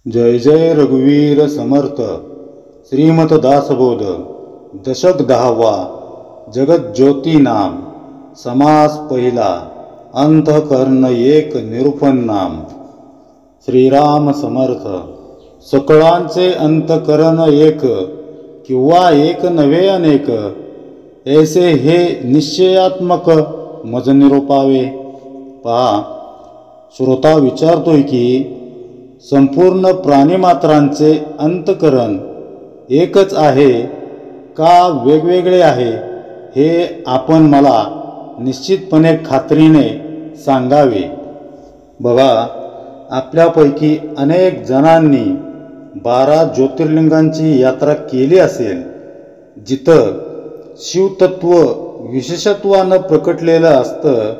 जय जय रघुवीर समर्थ श्रीमत दासबोध दशक 10वा जगज्योती नाम समास पहिला अंतःकरण एक निरूपण नाम। श्रीराम समर्थ। सकळांचे अंतःकरण एक किंवा एक नव्हे अनेक, ऐसे हे निश्चयात्मक मज निरूपावे। पहा, श्रोता विचारतोय की संपूर्ण प्राणीमात्रांचे अंतःकरण एकच आहे का वेगवेगळे आहे, हे आपण मला निश्चितपणे खात्रीने सांगावे। बघा, आपल्यापैकी अनेक जणांनी 12 ज्योतिर्लिंगांची यात्रा केली असेल, जिथं शिवतत्व विशेषत्वानं प्रकटलेलं असतं।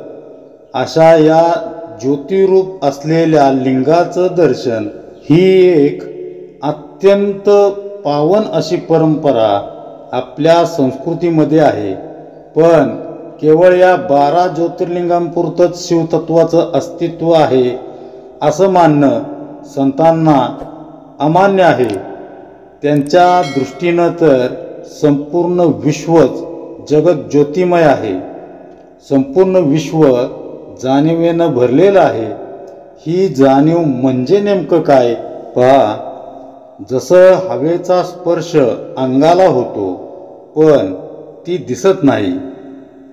अशा या ज्योतिरूप असलेल्या लिंगाचं दर्शन ही एक अत्यंत पावन अशी परंपरा आपल्या संस्कृतीमध्ये आहे। पण केवळ या 12 ज्योतिर्लिंगांपुरतंच शिवतत्वाचं अस्तित्व आहे असं मानणं संतांना अमान्य आहे। त्यांच्या दृष्टीनं तर संपूर्ण विश्वच जगज्योतिमय आहे, संपूर्ण विश्व जाणीवेनं भरलेलं आहे। ही जाणीव म्हणजे नेमकं काय? पहा, जसं हवेचा स्पर्श अंगाला होतो पण ती दिसत नाही,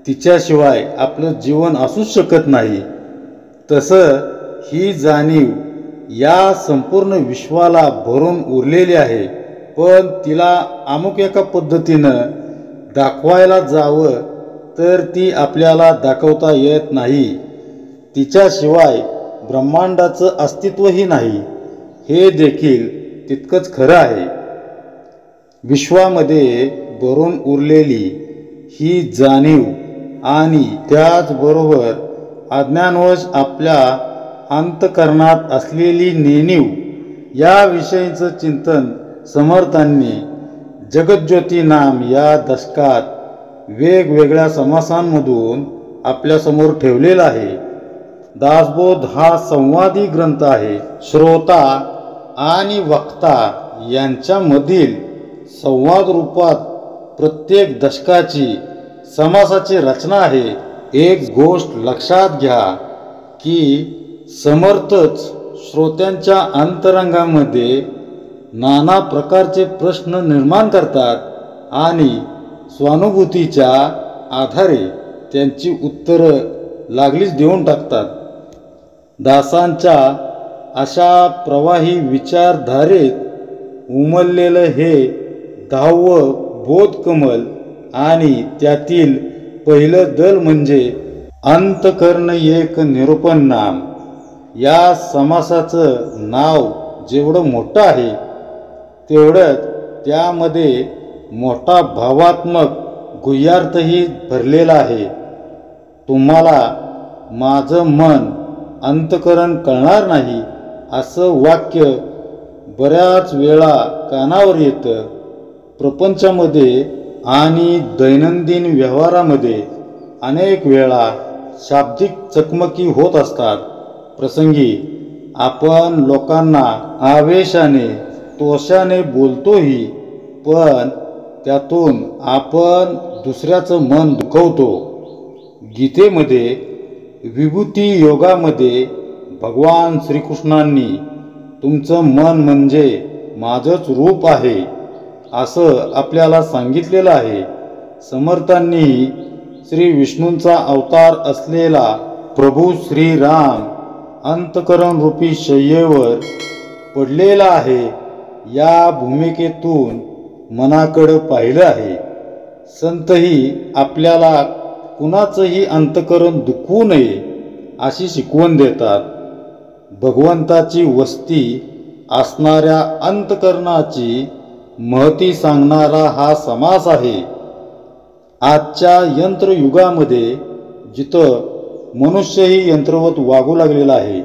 तिच्याशिवाय आपलं जीवन असूच शकत नाही, तसं ही जाणीव या संपूर्ण विश्वाला भरून उरलेली आहे। पण तिला अमुक एका पद्धतीनं दाखवायला जावं तर ती आपल्याला दाखवता येत नाही। तिच्याशिवाय ब्रह्मांडाचं अस्तित्वही नाही, हे देखील तितकंच खरं आहे। विश्वामध्ये भरून उरलेली ही जाणीव आणि त्याचबरोबर अज्ञानवश आपल्या अंतःकरणात असलेली नेणीव याविषयीचं चिंतन समर्थांनी जगज्योती नाम या दशकात वेगवेगळ्या समासांमधून आपल्यासमोर ठेवलेला आहे। दासबोध हा संवादी ग्रंथ आहे। श्रोता आणि वक्ता यांच्यामधील संवाद रूपात प्रत्येक दशकाची समासाची रचना आहे। एक गोष्ट लक्षात घ्या की समर्थच श्रोत्यांच्या अंतरंगामध्ये नाना प्रकारचे प्रश्न निर्माण करतात आणि स्वानुभूतीच्या आधारे त्यांची उत्तरं लागलीच देऊन टाकतात। दासांच्या अशा प्रवाही विचारधारेत उमललेलं हे 10वं बोधकमल आणि त्यातील पहिलं दल म्हणजे अंतःकरण एक निरूपण नाम। या समासाचं नाव जेवढं मोठं आहे तेवढंच त्यामध्ये मोठा भावात्मक गुह्यार्थही भरलेला आहे। तुम्हाला माझं मन अंतःकरण कळणार नाही असं वाक्य बऱ्याच वेळा कानावर येतं। प्रपंचामध्ये आणि दैनंदिन व्यवहारामध्ये अनेक वेळा शाब्दिक चकमकी होत असतात। प्रसंगी आपण लोकांना आवेशाने तोषाने बोलतोही, पण त्यातून आपण दुसऱ्याचं मन दुखवतो। गीतेमध्ये विभूती योगामध्ये भगवान श्रीकृष्णांनी तुमचं मन म्हणजे माझंच रूप आहे असं आपल्याला सांगितलेलं आहे। समर्थांनीही श्री विष्णूंचा अवतार असलेला प्रभू श्रीराम अंतःकरण रूपी शय्येवर पडलेला आहे या भूमिकेतून मनाकडे पाहिलं आहे। संतही आपल्याला कुणाचंही अंतःकरण दुखवू नये अशी शिकवण देतात। भगवंताची वस्ती असणाऱ्या अंतःकरणाची महती सांगणारा हा समास आहे। आजच्या यंत्रयुगामध्ये जिथं मनुष्यही यंत्रवत वागू लागलेला आहे,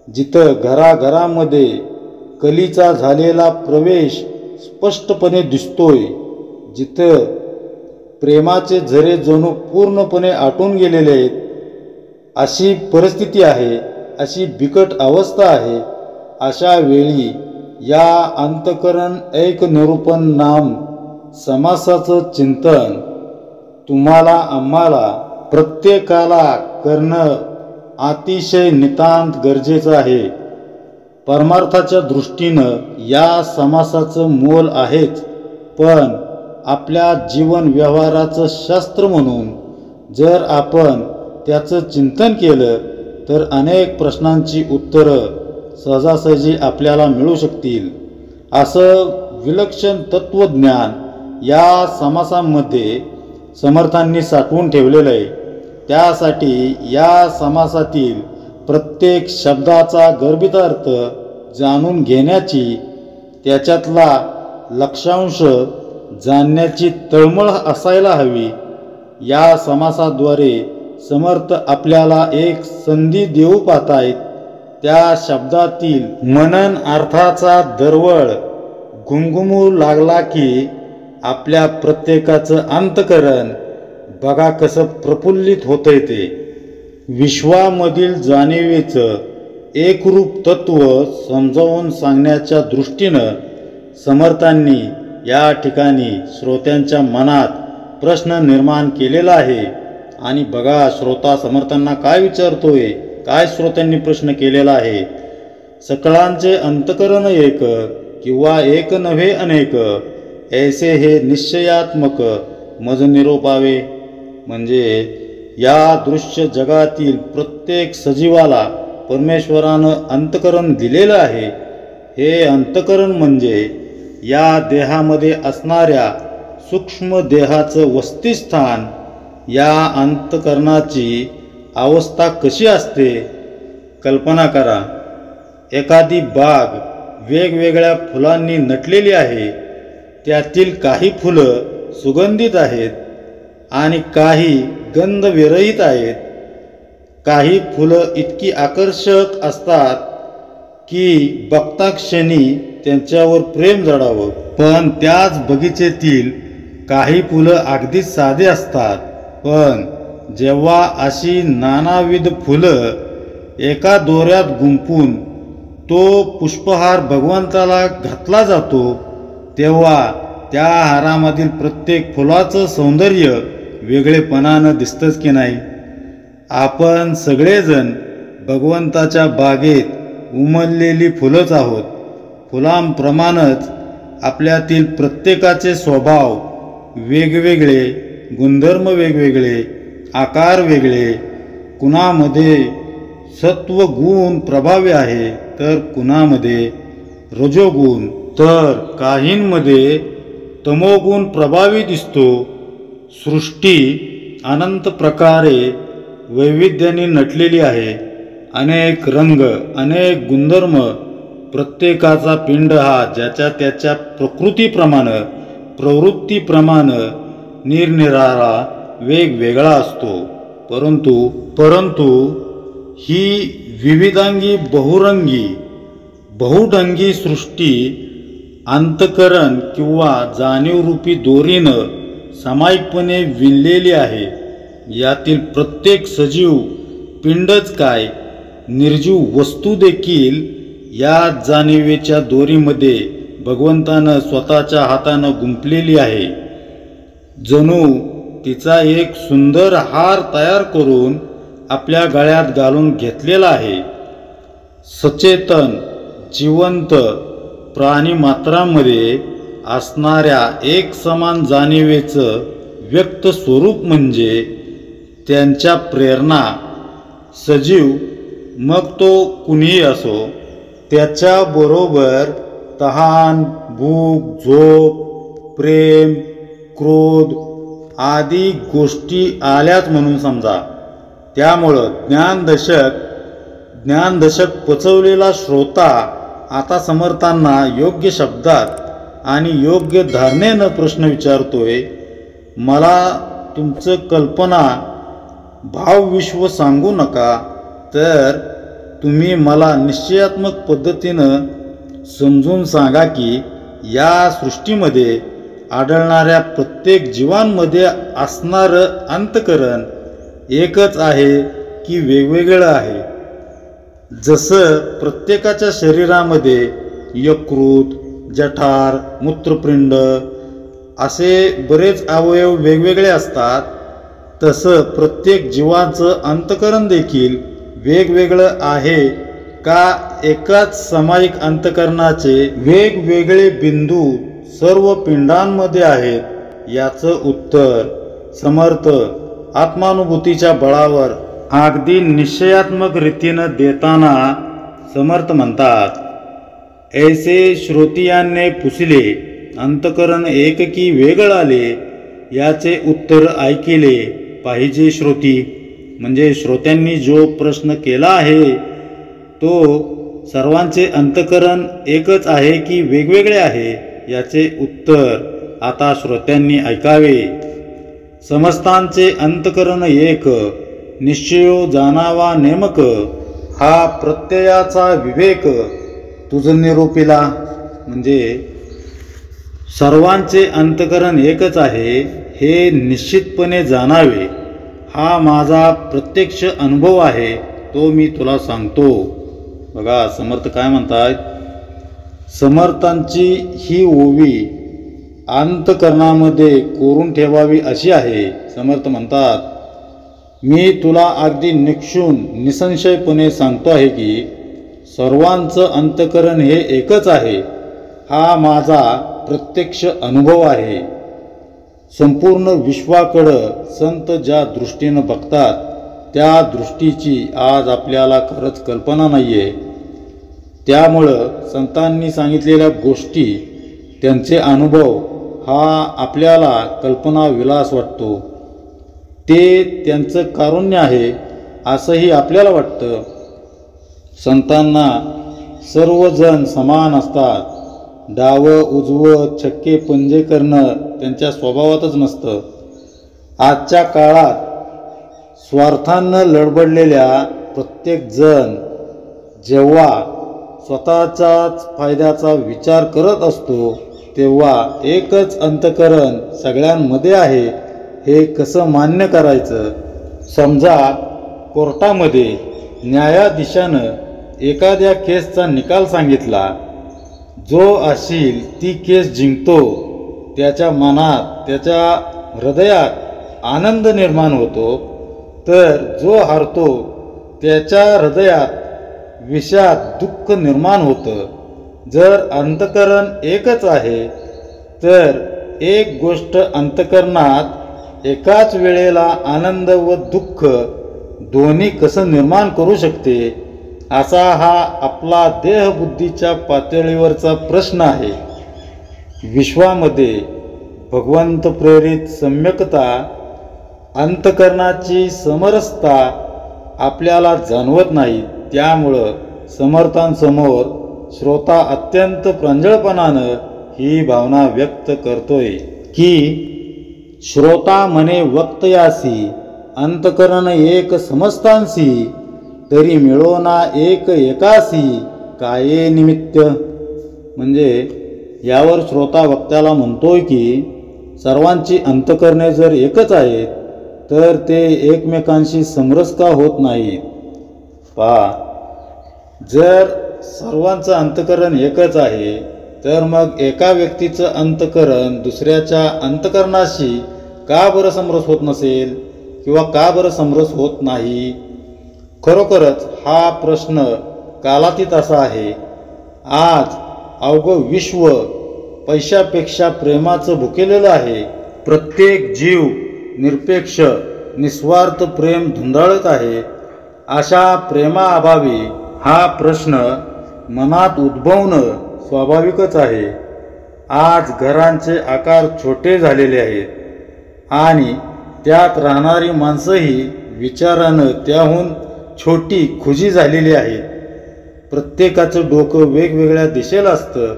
जिथं घराघरामध्ये कलीचा झालेला प्रवेश स्पष्टपणे दिसतोय, जिथं प्रेमाचे झरे जणू पूर्णपणे आटून गेलेले आहेत, अशी परिस्थिती आहे, अशी बिकट अवस्था आहे, अशा वेळी या अंतःकरण एक निरूपण नाम समासाचं चिंतन तुम्हाला आम्हाला प्रत्येकाला करणं अतिशय नितांत गरजेचं आहे. परमार्थाच्या दृष्टीनं या समासाचं मोल आहेच, पण आपल्या जीवन व्यवहाराचं शास्त्र म्हणून जर आपण त्याचं चिंतन केलं तर अनेक प्रश्नांची उत्तरं सहजासहजी आपल्याला मिळू शकतील. असं विलक्षण तत्त्वज्ञान या समासामध्ये समर्थांनी साठवून ठेवलेलं आहे. त्यासाठी या समासातील प्रत्येक शब्दाचा गर्भितार्थ जाणून घेण्याची, त्याच्यातला लक्षांश जाणण्याची तळमळ असायला हवी. या समासाद्वारे समर्थ आपल्याला एक संधी देऊ पाहतायत. त्या शब्दातील मनन अर्थाचा दरवळ घुमघुमू लागला की आपल्या प्रत्येकाचं अंतःकरण बघा कसं प्रफुल्लित होतंय. ते विश्वामधील जाणीवेचं एकरूप तत्व समजावून सांगण्याच्या दृष्टीनं समर्थांनी या ठिकाणी श्रोत्यांच्या मनात प्रश्न निर्माण केलेला आहे. आणि बघा श्रोता समर्थांना काय विचारतोय, काय श्रोत्यांनी प्रश्न केलेला आहे. सकळांचे अंतःकरण एक किंवा एक नव्हे अनेक, ऐसे हे निश्चयात्मक मज निरोपावे. म्हणजे या दृश्य जगातील प्रत्येक सजीवाला परमेश्वरानं अंतःकरण दिलेलं आहे. हे अंतःकरण म्हणजे या देहामध्ये असणाऱ्या सूक्ष्म देहाचं वसतिस्थान. या अंतःकरणाची अवस्था कशी असते कल्पना करा. एखादी बाग वेगवेगळ्या फुलांनी नटलेली आहे. त्यातील काही फुलं सुगंधित आहेत आणि काही गंधविरहित आहेत. काही फुलं इतकी आकर्षक असतात की बघताक्षणी त्यांच्यावर प्रेम जडावं. पण त्याच बगीचेतील काही फुलं अगदीच साधे असतात. पण जेव्हा अशी नानाविध फुलं एका दोऱ्यात गुंफून तो पुष्पहार भगवंताला घातला जातो तेव्हा त्या हारामधील प्रत्येक फुलाचं सौंदर्य वेगळेपणानं दिसतंच की नाही. आपण सगळेजण भगवंताच्या बागेत उमललेली फुलंच आहोत. फुलांप्रमाणेच आपल्यातील प्रत्येकाचे स्वभाव वेगवेगळे, गुणधर्म वेगवेगळे, आकार वेगळे. कुणामध्ये सत्वगुण प्रभावी आहे तर कुणामध्ये रजोगुण, तर काहींमध्ये तमोगुण प्रभावी दिसतो. सृष्टी अनंत प्रकारे वैविध्याने नटलेली आहे. अनेक रंग, अनेक गुणधर्म. प्रत्येकाचा पिंड हा ज्याच्या त्याच्या प्रकृतीप्रमाणे, प्रवृत्तीप्रमाणे निरनिराळा वेगवेगळा असतो. परंतु ही विविधांगी, बहुरंगी, बहुढंगी सृष्टी अंतःकरण किंवा जाणीवरूपी दोरीनं सामायिकपणे विणलेली आहे. यातील प्रत्येक सजीव पिंडच काय, निर्जीव वस्तू देखील या जाणीवेच्या दोरीमध्ये भगवंतानं स्वतःच्या हातानं गुंफलेली आहे. जणू तिचा एक सुंदर हार तयार करून आपल्या गळ्यात घालून घेतलेला आहे. सचेतन जिवंत प्राणीमात्रांमध्ये असणाऱ्या एक समान जाणीवेचं व्यक्त स्वरूप म्हणजे त्यांच्या प्रेरणा. सजीव मग तो कुणीही असो, त्याच्याबरोबर तहान, भूक, झोप, प्रेम, क्रोध आदी गोष्टी आल्याच म्हणून समजा. त्यामुळं ज्ञानदशक पचवलेला श्रोता आता समर्थांना योग्य शब्दात आणि योग्य धारणेनं प्रश्न विचारतोय. मला तुमचं कल्पना भावविश्व सांगू नका, तर तुम्ही मला निश्चयात्मक पद्धतीनं समजून सांगा की या सृष्टीमध्ये आढळणाऱ्या प्रत्येक जीवांमध्ये असणारं अंतःकरण एकच आहे की वेगवेगळं आहे. जसं प्रत्येकाच्या शरीरामध्ये यकृत, जठर, मूत्रपिंड असे बरेच अवयव वेगवेगळे असतात, तसं प्रत्येक जीवाचं अंतःकरण देखील वेगवेगळं आहे का एकाच सामायिक अंतःकरणाचे वेगवेगळे बिंदू सर्व पिंडांमध्ये आहेत? याचं उत्तर समर्थ आत्मानुभूतीच्या बळावर अगदी निश्चयात्मक रीतीनं देताना समर्थ म्हणतात, ऐसे श्रोतियांने पुसले अंतःकरण एक की वेगळ आले, याचे उत्तर ऐकिले पाहिजे श्रोती. म्हणजे श्रोत्यांनी जो प्रश्न केला आहे तो सर्वांचे अंतःकरण एकच आहे की वेगवेगळे आहे, याचे उत्तर आता श्रोत्यांनी ऐकावे. समस्तांचे अंतःकरण एक, निश्चयो जाणावा नेमक, हा प्रत्ययाचा विवेक तुझ निरूपिला. म्हणजे सर्वांचे अंतःकरण एकच आहे हे निश्चितपणे जाणावे, हा माझा प्रत्यक्ष अनुभव आहे, तो मी तुला सांगतो. बघा समर्थ काय म्हणतात, समर्थांची ही ओवी अंतःकरणामध्ये कोरून ठेवावी अशी आहे. समर्थ म्हणतात, मी तुला अगदी निक्षून निसंशयपणे सांगतो आहे की सर्वांचं अंतःकरण हे एकच आहे, हा माझा प्रत्यक्ष अनुभव आहे. संपूर्ण विश्वाकडं संत ज्या दृष्टीनं बघतात त्या दृष्टीची आज आपल्याला खरंच कल्पना नाही आहे. त्यामुळं संतांनी सांगितलेल्या गोष्टी, त्यांचे अनुभव हा आपल्याला कल्पना विलास वाटतो. ते त्यांचं कारुण्य आहे असंही आपल्याला वाटतं. संतांना सर्वजण समान असतात. डावं उजवं छक्के पंजे करणं त्यांच्या स्वभावातच नसतं. आजच्या काळात स्वार्थानं लडबडलेल्या प्रत्येक जण जेव्हा स्वतःच्याच फायद्याचा विचार करत असतो तेव्हा एकच अंतःकरण सगळ्यांमध्ये आहे हे कसं मान्य करायचं? समजा कोर्टामध्ये न्यायाधीशानं एखाद्या केसचा निकाल सांगितला, जो असेल ती केस जिंकतो, त्याच्या मनात त्याच्या हृदयात आनंद निर्माण होतो, तर जो हारतो त्याच्या हृदयात विषाद दुःख निर्माण होतं. जर अंतःकरण एकच आहे तर एक गोष्ट अंतःकरणात एकाच वेळेला आनंद व दुःख दोन्ही कसं निर्माण करू शकते, असा हा आपला देहबुद्धीच्या पातळीवरचा प्रश्न आहे. विश्वामध्ये भगवंत प्रेरित सम्यकता, अंतःकरणाची समरसता आपल्याला जाणवत नाही. त्यामुळं समर्थांसमोर श्रोता अत्यंत प्रांजळपणानं ही भावना व्यक्त करतोय की श्रोता म्हणे वक्तयासी, अंतःकरण एक समस्तांसी, तरी मिळोना एक एकासी, काये निमित्त. म्हणजे यावर श्रोता वक्त्याला म्हणतोय की सर्वांची अंतःकरणे जर एकच आहेत तर ते एकमेकांशी समरस का होत नाहीत? पहा, जर सर्वांचं अंतःकरण एकच आहे तर मग एका व्यक्तीचं अंतःकरण दुसऱ्याच्या अंतःकरणाशी का बरं समरस होत नसेल किंवा का बरं समरस होत नाही? खरोखरच हा प्रश्न कालातीत असा आहे. आज अवघं विश्व पैशापेक्षा प्रेमाचं भुकेलेलं आहे. प्रत्येक जीव निरपेक्ष निस्वार्थ प्रेम धुंदाळत आहे. अशा प्रेमाअभावी हा प्रश्न मनात उद्भवणं स्वाभाविकच आहे. आज घरांचे आकार छोटे झालेले आहेत आणि त्यात राहणारी माणसंही विचारानं त्याहून छोटी खुजी झालेली आहेत. प्रत्येकाचं डोकं वेगवेगळ्या दिशेला असतं.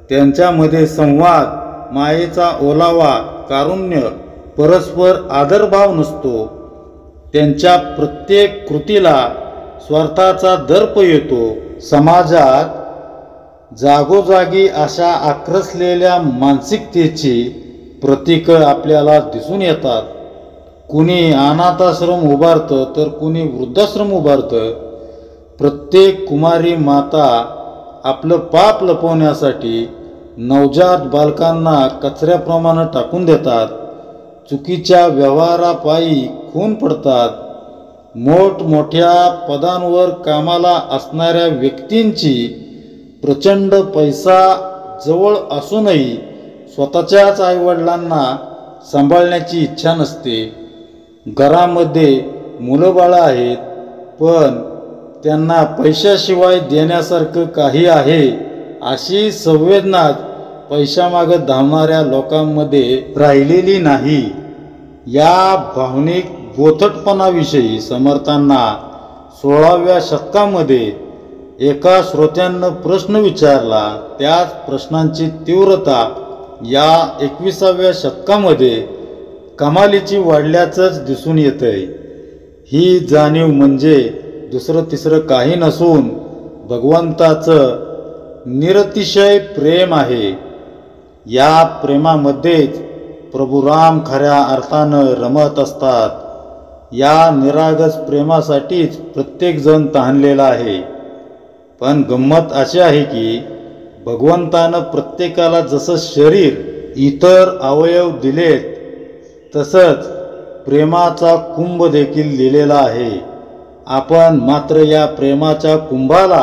त्यांच्यामध्ये संवाद, मायेचा ओलावा, कारुण्य, परस्पर आदरभाव नसतो. त्यांच्या प्रत्येक कृतीला स्वार्थाचा दर्प येतो. समाजात जागोजागी अशा आक्रसलेल्या मानसिकतेची प्रतीकं आपल्याला दिसून येतात. कुणी अनाथाश्रम उभारतं तर कुणी वृद्धाश्रम उभारतं. प्रत्येक कुमारी माता आपलं पाप लपवण्यासाठी नवजात बालकांना कचऱ्याप्रमाणे टाकून देतात, चुकीच्या व्यवहारापायी खून पडतात, मोठमोठ्या पदांवर कामाला असणाऱ्या व्यक्तींची प्रचंड पैसा जवळ असूनही स्वतःच्याच आईवडिलांना सांभाळण्याची इच्छा नसते, घरामध्ये मुलंबाळं आहेत पण त्यांना पैशाशिवाय देण्यासारखं काही आहे अशी संवेदनाच पैशामागं धावणाऱ्या लोकांमध्ये राहिलेली नाही. या भावनिक बोथटपणाविषयी समर्थांना 16व्या शतकामध्ये एका श्रोत्यानं प्रश्न विचारला. त्याच प्रश्नांची तीव्रता या 21व्या शतकामध्ये कमालीची वाढल्याचंच दिसून येतंय. ही जाणीव म्हणजे दुसरं तिसरं काही नसून भगवंताचं निरतिशय प्रेम आहे. या प्रेमामध्येच प्रभू राम खऱ्या अर्थानं रमत असतात. या निरागस प्रेमासाठीच प्रत्येकजण तहानलेला आहे. पण गंमत अशी आहे की भगवंतानं प्रत्येकाला जसं शरीर, इतर अवयव दिलेत तसंच प्रेमाचा कुंभ देखील दिलेला आहे. आपण मात्र या प्रेमाच्या कुंभाला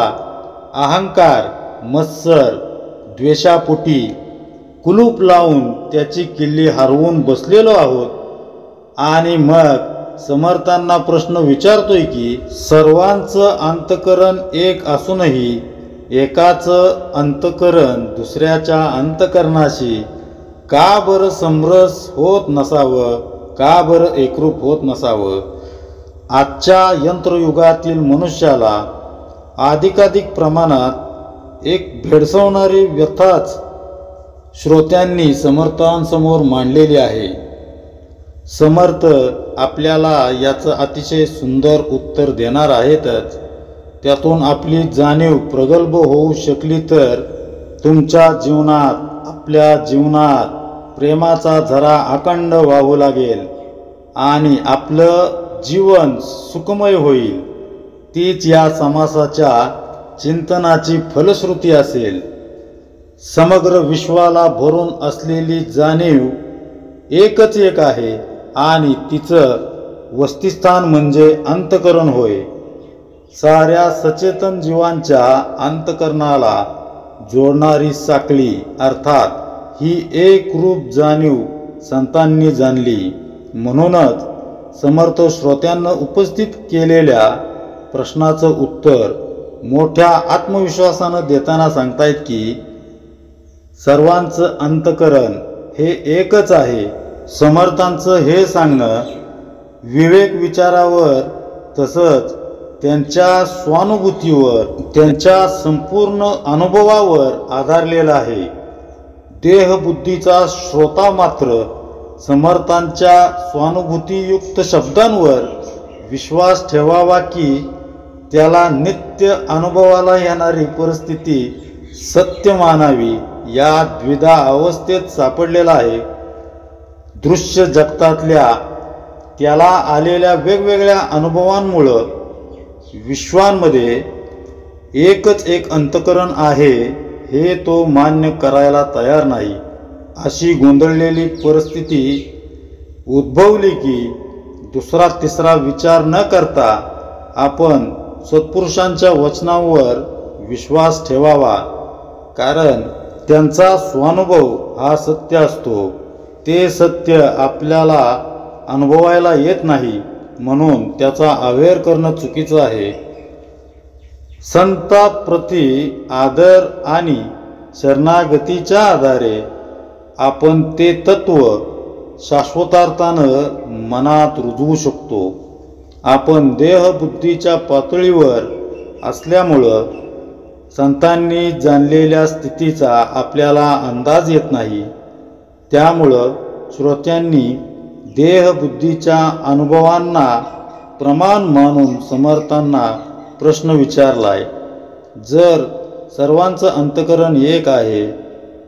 अहंकार, मत्सर, द्वेषापोटी कुलूप लावून त्याची किल्ली हरवून बसलेलो आहोत. आणि मग समर्थांना प्रश्न विचारतोय की सर्वांचं अंतकरण एक असूनही एकाचं अंतकरण दुसऱ्याच्या अंतकरणाशी का बरं समरस होत नसावं, का बरं एकरूप होत नसावं. आजच्या यंत्रयुगातील मनुष्याला अधिकाधिक प्रमाणात एक भेडसावणारी व्यथाच श्रोत्यांनी समर्थांसमोर मांडलेली आहे. समर्थ आपल्याला याचं अतिशय सुंदर उत्तर देणार आहेतच. त्यातून आपली जाणीव प्रगल्भ होऊ शकली तर तुमच्या जीवनात, आपल्या जीवनात प्रेमाचा झरा अखंड वाहू लागेल आणि आपलं जीवन सुखमय होईल. तीच या समासाच्या चिंतनाची फलश्रुती असेल. समग्र विश्वाला भरून असलेली जाणीव एकच एक आहे आणि तिचं वस्तिस्थान म्हणजे अंतकरण होय. साऱ्या सचेतन जीवांच्या अंतकरणाला जोडणारी साखळी अर्थात ही एक रूप जाणीव संतांनी जाणली. म्हणूनच समर्थ श्रोत्यांना उपस्थित केलेल्या प्रश्नाचं उत्तर मोठ्या आत्मविश्वासानं देताना सांगतायत की सर्वांचं अंतकरण हे एकच आहे. समर्थांचं हे सांगणं विवेक विचारावर तसंच त्यांच्या स्वानुभूतीवर, त्यांच्या संपूर्ण अनुभवावर आधारलेलं आहे. देहबुद्धीचा श्रोता मात्र समर्थांच्या स्वानुभूतीयुक्त शब्दांवर विश्वास ठेवावा की त्याला नित्य अनुभवाला येणारी परिस्थिती सत्य मानावी या द्विधा अवस्थेत सापडलेला आहे. दृश्य जगतातल्या त्याला आलेल्या वेगवेगळ्या अनुभवांमुळं विश्वांमध्ये एकच एक अंतकरण आहे हे तो मान्य करायला तयार नाही. अशी गोंधळलेली परिस्थिती उद्भवली की दुसरा तिसरा विचार न करता आपण सत्पुरुषांच्या वचनांवर विश्वास ठेवावा. कारण त्यांचा स्वानुभव हा सत्य असतो. ते सत्य आपल्याला अनुभवायला येत नाही म्हणून त्याचा अवेअर करणं चुकीचं आहे. संतांप्रती आदर आणि शरणागतीच्या आधारे आपण ते तत्व शाश्वतार्थानं मनात रुजवू शकतो. आपण देहबुद्धीच्या पातळीवर असल्यामुळं संतांनी जाणलेल्या स्थितीचा आपल्याला अंदाज येत नाही. त्यामुळं श्रोत्यांनी देहबुद्धीच्या अनुभवांना प्रमाण मानून समर्थांना प्रश्न विचारलाय. जर सर्वांचं अंतकरण एक आहे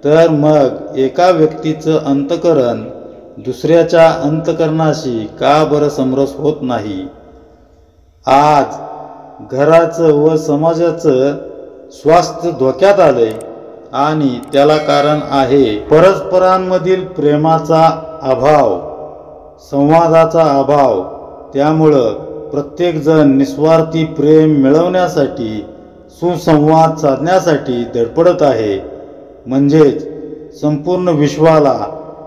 तर मग एका व्यक्तीचं अंतकरण दुसऱ्याच्या अंतकरणाशी का बरं समरस होत नाही. आज घराचं व समाजाचं स्वास्थ्य धोक्यात आलंय आणि त्याला कारण आहे परस्परांमधील प्रेमाचा अभाव, संवादाचा अभाव. त्यामुळं प्रत्येकजण निस्वार्थी प्रेम मिळवण्यासाठी, सुसंवाद साधण्यासाठी धडपडत आहे. म्हणजेच संपूर्ण विश्वाला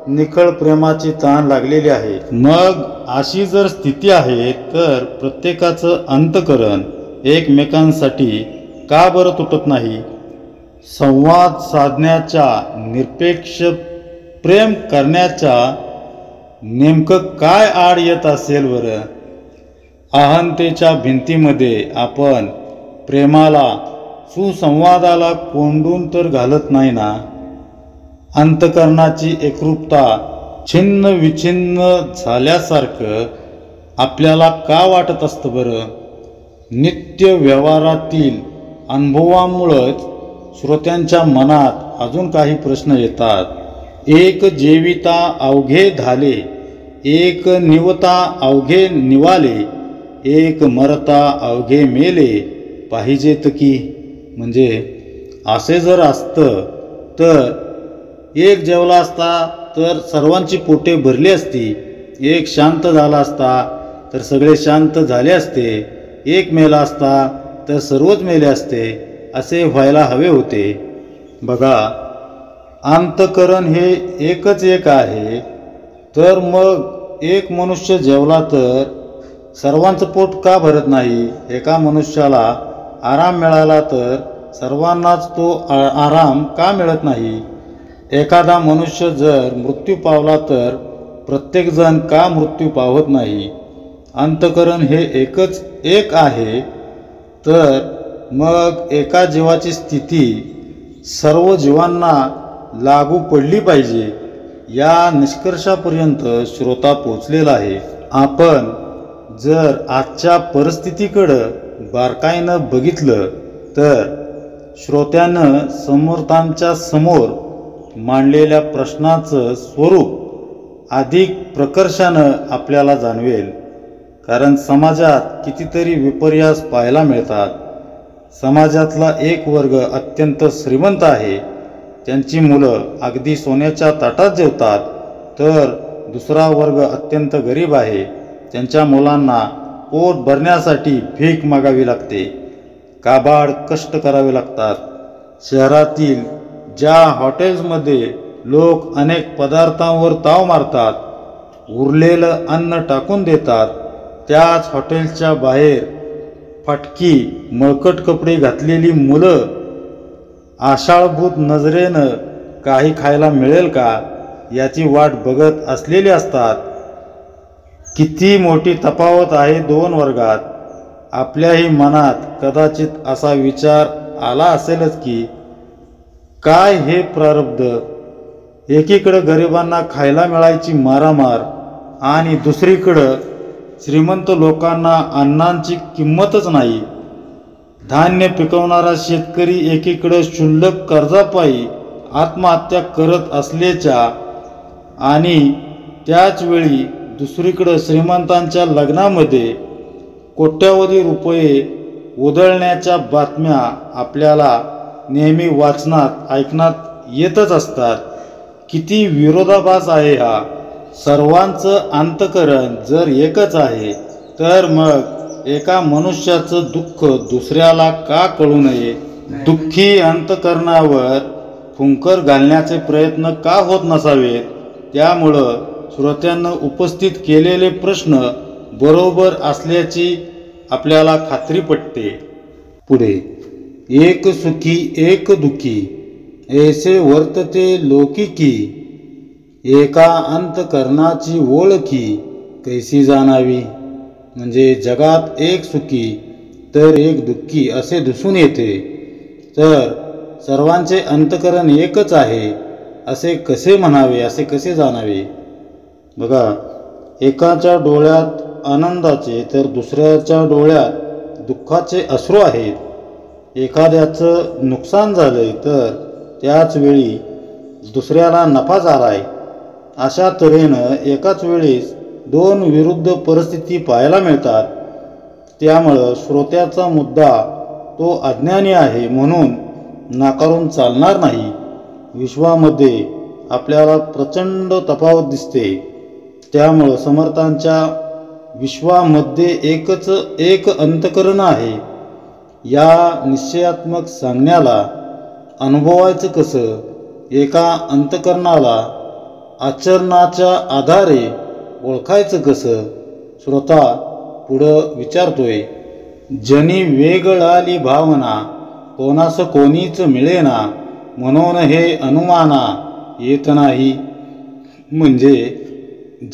निखळ प्रेमाची तहान लागलेली आहे. मग अशी जर स्थिती आहे तर प्रत्येकाचं अंतःकरण एकमेकांसाठी का बरं तुटत नाही? संवाद साधण्याच्या, निरपेक्ष प्रेम करण्याच्या नेमकं काय आड येत असेल बरं? अहंतेच्या भिंतीमध्ये आपण प्रेमाला, सुसंवादाला कोंडून तर घालत नाही ना? अंतःकरणाची एकरूपता छिन्न विछिन्न झाल्यासारखं आपल्याला का वाटत असतं बरं? नित्य व्यवहारातील अनुभवामुळंच श्रोत्यांच्या मनात अजून काही प्रश्न येतात. एक जेविता अवघे झाले, एक निवता अवघे निवाले, एक मरता अवघे मेले पाहिजेत की. म्हणजे असे जर असतं तर एक जेवला असता तर सर्वांची पोटे भरली असती, एक शांत झाला असता तर सगळे शांत झाले असते, एक मेला असता तर सर्वच मेले असते, असे व्हायला हवे होते. बघा, अंतःकरण हे एकच एक आहे. तर मग एक मनुष्य जेवला तर सर्वांचं पोट का भरत नाही? एका मनुष्याला आराम मिळाला तर सर्वांनाच तो आराम का मिळत नाही? एखादा मनुष्य जर मृत्यू पावला तर प्रत्येकजण का मृत्यू पावत नाही? अंतःकरण हे एकच एक आहे. तर मग एका जीवाची स्थिती सर्व जीवांना लागू पडली पाहिजे या निष्कर्षापर्यंत श्रोता पोचलेला आहे. आपण जर आजच्या परिस्थितीकडं बारकाईनं बघितलं तर श्रोत्यानं समर्थांच्या समोर मांडलेल्या प्रश्नाचं स्वरूप अधिक प्रकर्षानं आपल्याला जाणवेल. कारण समाजात कितीतरी विपर्यास पाहायला मिळतात. समाजातला एक वर्ग अत्यंत श्रीमंत आहे, त्यांची मुलं अगदी सोन्याच्या ताटात जेवतात, तर दुसरा वर्ग अत्यंत गरीब आहे, त्यांच्या मुलांना पोट भरण्यासाठी भीक मागावी लागते, काबाड कष्ट करावे लागतात. शहरातील ज्या हॉटेल्समध्ये लोक अनेक पदार्थांवर ताव मारतात, उरलेलं अन्न टाकून देतात, त्याच हॉटेलच्या बाहेर फाटकी मळकट कपडे घातलेली मुलं आशाळभूत नजरेनं काही खायला मिळेल का याची वाट बघत असलेली असतात. किती मोठी तफावत आहे दोन वर्गात. आपल्याही मनात कदाचित असा विचार आला असेलच की काय हे प्रारब्ध, एकीकडं गरिबांना खायला मिळायची मारामार आणि दुसरीकडं श्रीमंत लोकांना अन्नाची किंमतच नाही. धान्य पिकवणारा शेतकरी एकीकडं क्षुल्लक कर्जापायी आत्महत्या करत असल्याच्या आणि त्याच वेळी दुसरीकडं श्रीमंतांच्या लग्नामध्ये कोट्यावधी रुपये उधळण्याच्या बातम्या आपल्याला नेहमी वाचनात ऐकण्यात येतच असतात. किती विरोधाभास आहे हा. सर्वांचं अंतःकरण जर एकच आहे तर मग एका मनुष्याचं दुःख दुसऱ्याला का कळू नये? दुःखी अंतःकरणावर फुंकर घालण्याचे प्रयत्न का होत नसावेत? त्यामुळं श्रोत्यांना उपस्थित केलेले प्रश्न बरोबर असल्याची आपल्याला खात्री पटते. पुढे, एक सुखी एक दुःखी ऐसे वर्तते लौकिकी, एका अंतःकरणाची ओळखी कैसी जाणावी. म्हणजे जगात एक सुखी तर एक दुःखी असे दिसून येते, तर सर्वांचे अंतःकरण एकच आहे असे कसे म्हणावे, असे कसे जाणावे? बघा, एकाच्या डोळ्यात आनंदाचे तर दुसऱ्याच्या डोळ्यात दुःखाचे अश्रू आहेत. एखाद्याचं नुकसान झालंय तर त्याच वेळी दुसऱ्याला नफा झालाय. अशा तऱ्हेनं एकाच वेळेस दोन विरुद्ध परिस्थिती पाहायला मिळतात. त्यामुळं श्रोत्याचा मुद्दा तो अज्ञानी आहे म्हणून नाकारून चालणार नाही. विश्वामध्ये आपल्याला प्रचंड तफावत दिसते. त्यामुळं समर्थांच्या विश्वामध्ये एकच एक अंतकरण आहे. या निश्चयात्मक सांगण्याला अनुभवायचं कसं? एका अंतकरणाला आचरणाच्या आधारे ओळखायचं कसं? श्रोता पुढं विचारतोय, जनी वेगळाली भावना कोणास कोणीच मिळेना म्हणून हे अनुमाना येत नाही. म्हणजे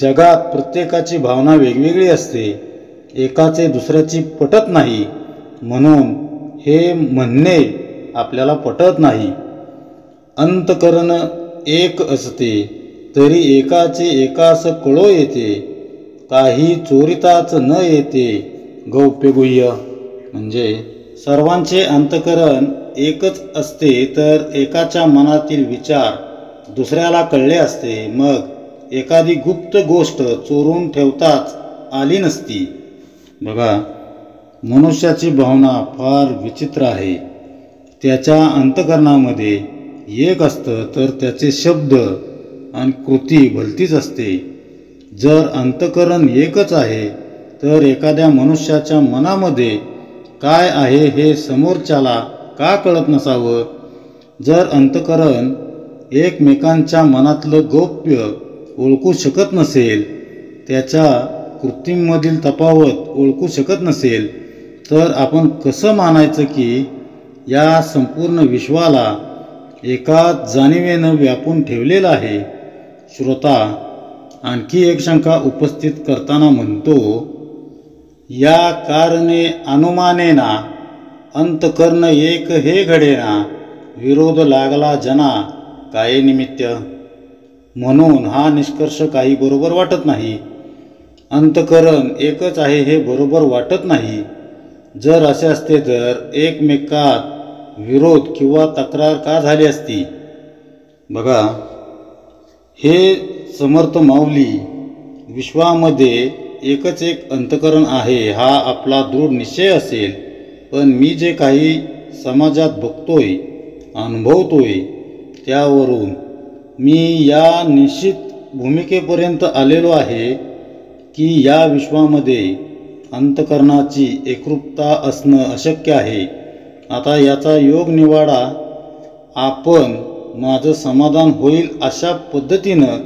जगात प्रत्येकाची भावना वेगवेगळी असते, एकाचे दुसऱ्याची पटत नाही म्हणून हे म्हणणे आपल्याला पटत नाही. अंतकरण एक असते तरी एकाचे एकास कळो येते, काही चोरिताच न येते गौप्यगुह्य. म्हणजे सर्वांचे अंतकरण एकच असते तर एकाच्या मनातील विचार दुसऱ्याला कळले असते, मग एखादी गुप्त गोष्ट चोरून ठेवताच आली नसती. बघा, मनुष्याची भावना फार विचित्र आहे. त्याच्या अंतकरणामध्ये एक असतं तर त्याचे शब्द आणि कृती भलतीच असते. जर अंतकरण एकच आहे तर एखाद्या मनुष्याच्या मनामध्ये काय आहे हे समोरच्याला का कळत नसावं? जर अंतकरण एकमेकांच्या मनातलं गौप्य ओळखू शकत नसेल, त्याच्या कृतींमधील तफावत ओळखू शकत नसेल, तर आपण कसं मानायचं की या संपूर्ण विश्वाला एकाच जाणीवेनं व्यापून ठेवलेलं आहे? श्रोता आणखी एक शंका उपस्थित करताना म्हणतो, या कारणे अनुमानेना अंतकर्ण एक हे घडेना, विरोध लागला जना काय निमित्त. म्हणून हा निष्कर्ष काही बरोबर वाटत नाही. अंतकरण एकच आहे हे बरोबर वाटत नाही. जर असे असते तर एकमेकात विरोध किंवा तक्रार का झाली असती? बघा, हे समर्थ माऊली विश्वामध्ये एकच एक अंतकरण आहे हा आपला दृढ निश्चय असेल, पण मी जे काही समाजात बघतोय अनुभवतोय त्यावरून मी या निश्चित भूमिकेपर्यंत आलेलो आहे की या विश्वामध्ये अंतकरणाची एकरूपता असणं अशक्य आहे. आता याचा योग निवाडा आपण माझं समाधान होईल अशा पद्धतीनं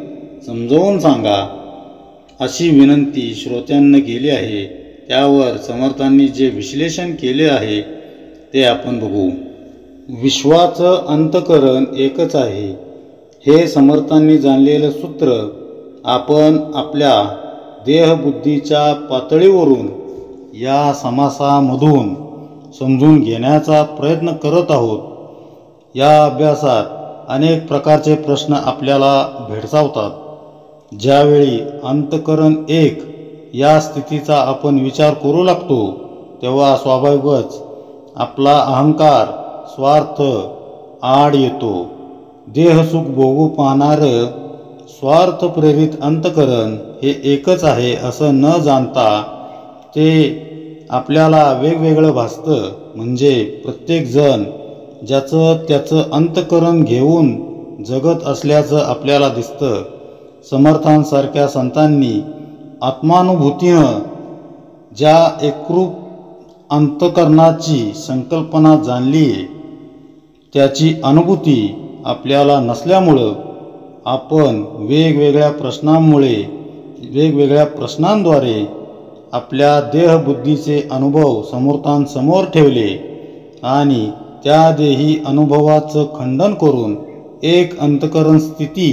समजावून सांगा, अशी विनंती श्रोत्यांना केली आहे. त्यावर समर्थांनी जे विश्लेषण केले आहे ते आपण बघू. विश्वाचं अंतकरण एकच आहे हे समर्थांनी जाणलेलं सूत्र आपण आपल्या देहबुद्धीच्या पातळीवरून या समासामधून समजून घेण्याचा प्रयत्न करत आहोत. या अभ्यासात अनेक प्रकारचे प्रश्न आपल्याला भेडसावतात. ज्यावेळी अंतकरण एक या स्थितीचा आपण विचार करू लागतो तेव्हा स्वाभाविकच आपला अहंकार स्वार्थ आड येतो. देहसुख भोगू पाहणारं स्वार्थ प्रेरित अंतकरण हे एकच आहे असं न जाणता ते आपल्याला वेगवेगळं भासतं. म्हणजे प्रत्येकजण ज्याचं त्याचं अंतकरण घेऊन जगत असल्याचं आपल्याला दिसतं. समर्थांसारख्या संतांनी आत्मानुभूतीनं ज्या एकरूप अंतकरणाची संकल्पना जाणली त्याची अनुभूती आपल्याला नसल्यामुळं आपण वेगवेगळ्या प्रश्नांद्वारे आपल्या देहबुद्धीचे अनुभव समर्थांसमोर ठेवले आणि त्या देही अनुभवाचं खंडन करून एक अंतकरण स्थिती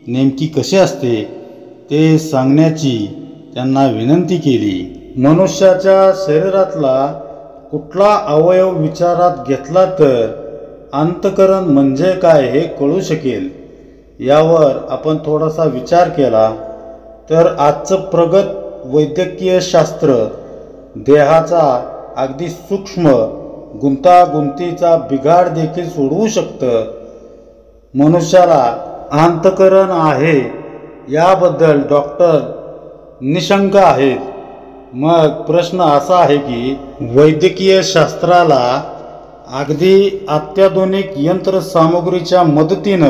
नेमकी कशी असते ते सांगण्याची त्यांना विनंती केली. मनुष्याच्या शरीरातला कुठला अवयव विचारात घेतला तर अंतकरण म्हणजे काय हे कळू शकेल. यावर आपण थोडासा विचार केला तर आजचं प्रगत वैद्यकीय शास्त्र देहाचा अगदी सूक्ष्म गुंतागुंतीचा बिघाड देखील सोडवू शकतं. मनुष्याला अंतकरण आहे याबद्दल डॉक्टर निशंक आहेत. मग प्रश्न असा आहे की वैद्यकीय शास्त्राला अगदी अत्याधुनिक यंत्रसामुग्रीच्या मदतीनं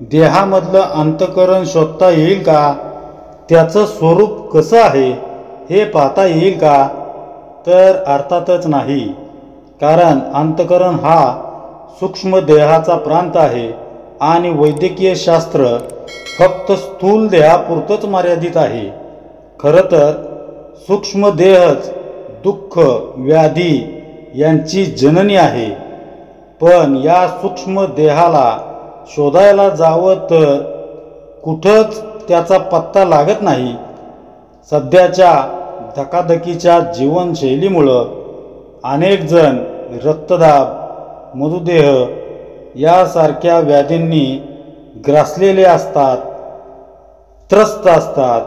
देहामधलं अंतःकरण शोधता येईल का? त्याचं स्वरूप कसं आहे हे पाहता येईल का? तर अर्थातच नाही. कारण अंतःकरण हा सूक्ष्म देहाचा प्रांत आहे आणि वैद्यकीय शास्त्र फक्त स्थूल देहापुरतंच मर्यादित आहे. खरं तर सूक्ष्म देहच दुःख व्याधी यांची जननी आहे. पण या सूक्ष्म देहाला शोधायला जावं तर कुठंच त्याचा पत्ता लागत नाही. सध्याच्या धकाधकीच्या जीवनशैलीमुळं अनेक जण रक्तदाब, मधुमेह यासारख्या व्याधींनी ग्रासलेले असतात, त्रस्त असतात.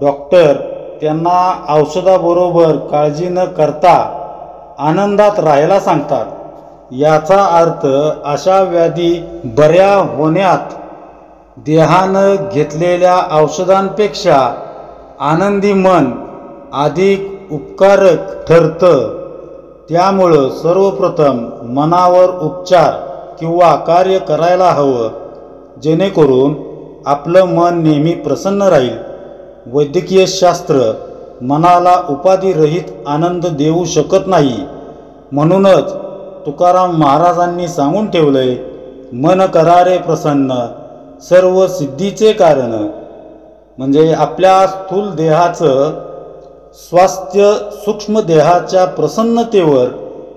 डॉक्टर त्यांना औषधाबरोबर काळजी न करता आनंदात राहायला सांगतात. याचा अर्थ अशा व्याधी बऱ्या होण्यात देहानं घेतलेल्या औषधांपेक्षा आनंदी मन अधिक उपकारक ठरतं. त्यामुळं सर्वप्रथम मनावर उपचार किंवा कार्य करायला हवं, जेणेकरून आपलं मन नेहमी प्रसन्न राहील. वैद्यकीय शास्त्र मनाला उपाधिरहित आनंद देऊ शकत नाही. म्हणूनच तुकाराम महाराजांनी सांगून ठेवलंय, मन करारे प्रसन्न सर्व सिद्धीचे कारण. म्हणजे आपल्या स्थूल देहाचं स्वास्थ्य सूक्ष्म देहाच्या प्रसन्नतेवर,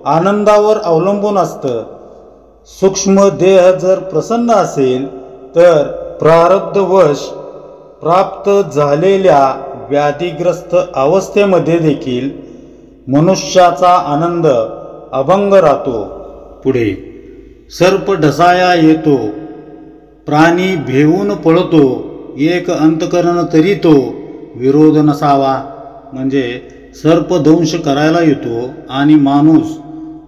आनंदावर अवलंबून असतं. सूक्ष्म देह जर प्रसन्न असेल तर प्रारब्धवश प्राप्त झालेल्या व्याधिग्रस्त अवस्थेमध्ये देखील मनुष्याचा आनंद अभंग राहतो. पुढे सर्प ढसाया येतो, प्राणी भेऊन पळतो, एक अंतकरण तरी तो विरोध नसावा. म्हणजे सर्प दंश करायला येतो आणि माणूस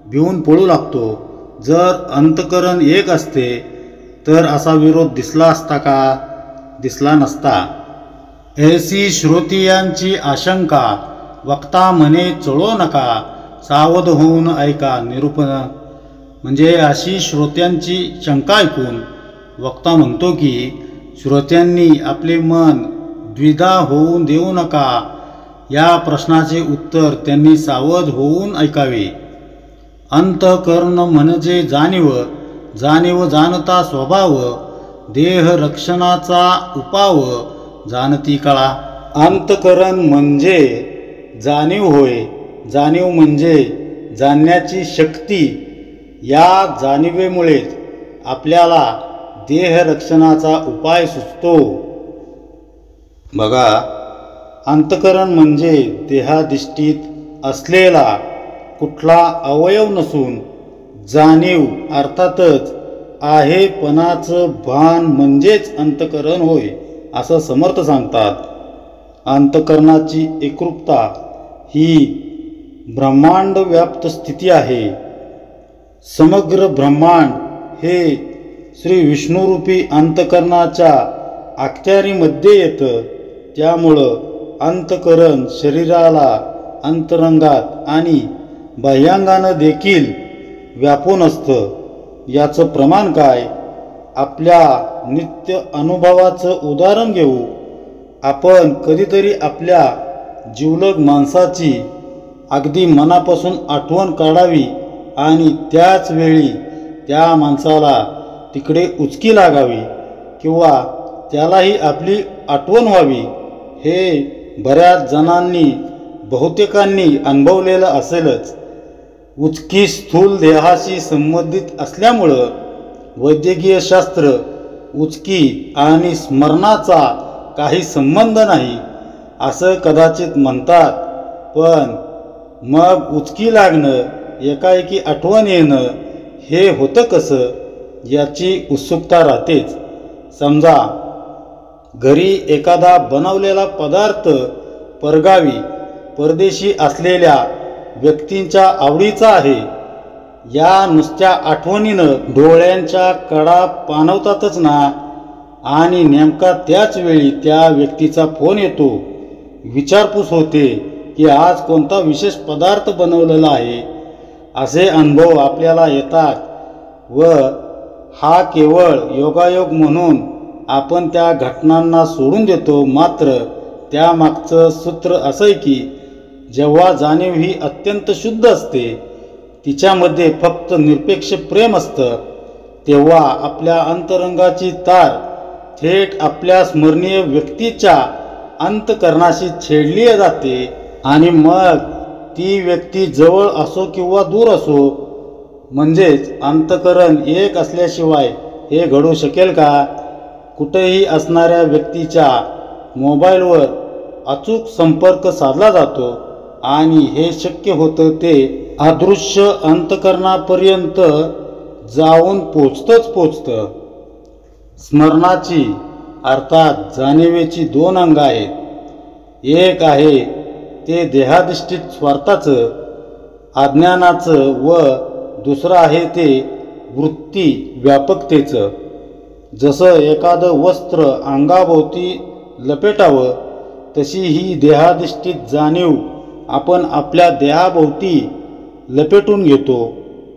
भिवून पळू लागतो. जर अंतकरण एक असते तर असा विरोध दिसला असता का? दिसला नसता. ऐसी श्रोतियांची आशंका वक्ता म्हणे चळो नका, सावध होऊन ऐका निरूपण. म्हणजे अशी श्रोत्यांची शंका ऐकून वक्ता म्हणतो की श्रोत्यांनी आपले मन द्विधा होऊन देऊ नका. या प्रश्नाचे उत्तर त्यांनी सावध होऊन ऐकावे. अंतःकरण म्हणजे जाणीव, जाणीव जाणता स्वभाव, देह रक्षणाचा उपाव जाणती कळा. अंतःकरण म्हणजे जाणीव होय. जाणीव म्हणजे जाणण्याची शक्ती. या जाणीवेमुळेच आपल्याला देह रक्षणाचा उपाय सुचतो. बघा, अंतःकरण म्हणजे देहाधिष्ठित असलेला कुठला अवयव नसून जाणीव अर्थातच आहेपणाचं भान म्हणजेच अंतःकरण होय, असं समर्थ सांगतात. अंतःकरणाची एकरूपता ही ब्रह्मांड व्याप्त स्थिती आहे. समग्र ब्रह्मांड हे श्री विष्णुरूपी अंतःकरणाच्या अखत्यारीमध्ये येतं. त्यामुळं अंतःकरण शरीराला अंतरंगात आणि बाह्यांगानं देखील व्यापून असतं. याचं प्रमाण काय? आपल्या नित्य अनुभवाचं उदाहरण घेऊ. आपण कधीतरी आपल्या जिवलग माणसाची अगदी मनापासून आठवण काढावी आणि त्याच वेळी त्या माणसाला तिकडे उचकी लागावी किंवा त्यालाही आपली आठवण व्हावी. हे बऱ्याच जणांनी, बहुतेकांनी अनुभवलेलं असेलच. उचकी स्थूल देहाशी संबंधित असल्यामुळं वैद्यकीय शास्त्र उचकी आणि स्मरणाचा काही संबंध नाही असं कदाचित म्हणतात. पण मग उचकी लागणं, एकाएकी आठवण येणं हे होतं कसं, याची उत्सुकता राहतेच. समजा घरी एखादा बनवलेला पदार्थ परगावी परदेशी असलेल्या व्यक्तींच्या आवडीचा आहे. या नुसत्या आठवणीनं डोळ्यांच्या कडा पाणवतातच ना. आणि नेमका त्याच वेळी त्या व्यक्तीचा फोन येतो, विचारपूस होते की आज कोणता विशेष पदार्थ बनवलेला आहे, असे अनुभव आपल्याला येतात व हा केवळ योगायोग म्हणून आपण त्या घटनांना सोडून देतो. मात्र त्यामागचं सूत्र असं आहे की जेव्हा जाणीव ही अत्यंत शुद्ध असते, तिच्यामध्ये फक्त निरपेक्ष प्रेम असतं, तेव्हा आपल्या अंतरंगाची तार थेट आपल्या स्मरणीय व्यक्तीच्या अंतकरणाशी छेडली जाते आणि मग ती व्यक्ती जवळ असो किंवा दूर असो, म्हणजेच अंतकरण एक असल्याशिवाय हे घडू शकेल का? कुठेही असणाऱ्या व्यक्तीच्या मोबाईलवर अचूक संपर्क साधला जातो आणि हे शक्य होतं ते अदृश्य अंतकरणापर्यंत जाऊन पोचतं. स्मरणाची अर्थात जाणीवेची दोन अंग आहेत. एक आहे ते देहाधिष्ठित स्वार्थाचं, अज्ञानाचं व दुसरं आहे ते वृत्ती व्यापकतेचं. जसं एखादं वस्त्र अंगाभोवती लपेटावं, तशी ही देहाधिष्ठित जाणीव आपण आपल्या देहाभोवती लपेटून घेतो.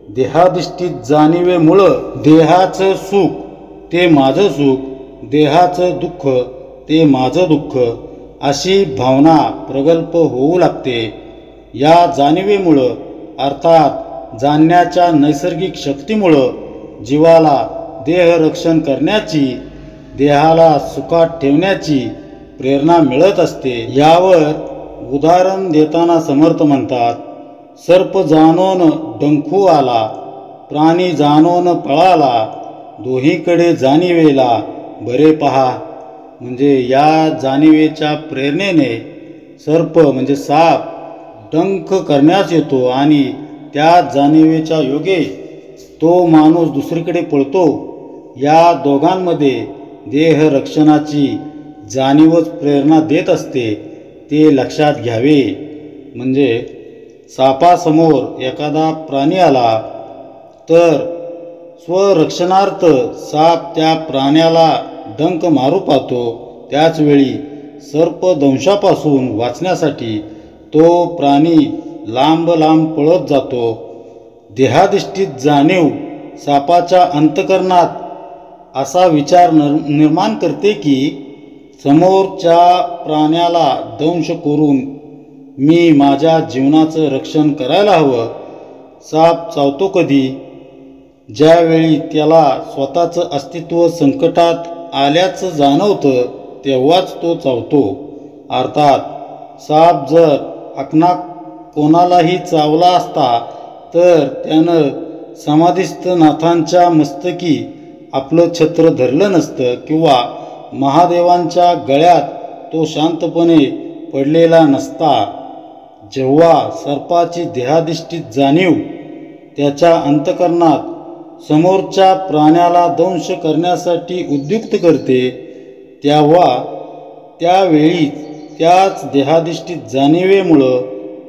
देहाधिष्ठित जाणीवेमुळं देहाचं सुख ते माझं सुख, देहाचं दुःख ते माझं दुःख अशी भावना प्रगल्भ होऊ लागते. या जाणीवेमुळं अर्थात जाणण्याच्या नैसर्गिक शक्तीमुळं जीवाला देहरक्षण करण्याची, देहाला सुखात ठेवण्याची प्रेरणा मिळत असते. यावर उदाहरण देताना समर्थ म्हणतात, सर्प जाणून डंखू आला, प्राणी जाणून पळाला, दोहीकडे जाणीवेला बरे पहा. म्हणजे या जाणीवेच्या प्रेरणेने सर्प म्हणजे साप डंख करण्यास येतो आणि त्या जाणीवेच्या योगे तो माणूस दुसरीकडे पळतो. या दोघांमध्ये देहरक्षणाची जाणीवच प्रेरणा देत असते, ते लक्षात घ्यावे. म्हणजे सापासमोर एखादा प्राणी आला तर स्वरक्षणार्थ साप त्या प्राण्याला डंक मारू पाहतो. त्याचवेळी सर्पदंशापासून वाचण्यासाठी तो प्राणी लांब लांब पळत जातो. देहाधिष्ठित जाणीव सापाच्या अंतकरणात असा विचार निर्माण करते की समोरच्या प्राण्याला दंश करून मी माझ्या जीवनाचं रक्षण करायला हवं. साप चावतो कधी? ज्यावेळी त्याला स्वतःचं अस्तित्व संकटात आल्याचं जाणवतं तेव्हाच तो चावतो. अर्थात साप जर अकनाक कोणालाही चावला असता तर त्यानं समाधिस्थ नाथांच्या मस्तकी आपलं छत्र धरलं नसतं किंवा महादेवांच्या गळ्यात तो शांतपणे पडलेला नसता. जेव्हा सर्पाची देहाधिष्ठित जाणीव त्याच्या अंतकरणात समोरच्या प्राण्याला दंश करण्यासाठी उद्युक्त करते, तेव्हा त्यावेळीच त्याच देहाधिष्ठित जाणीवेमुळं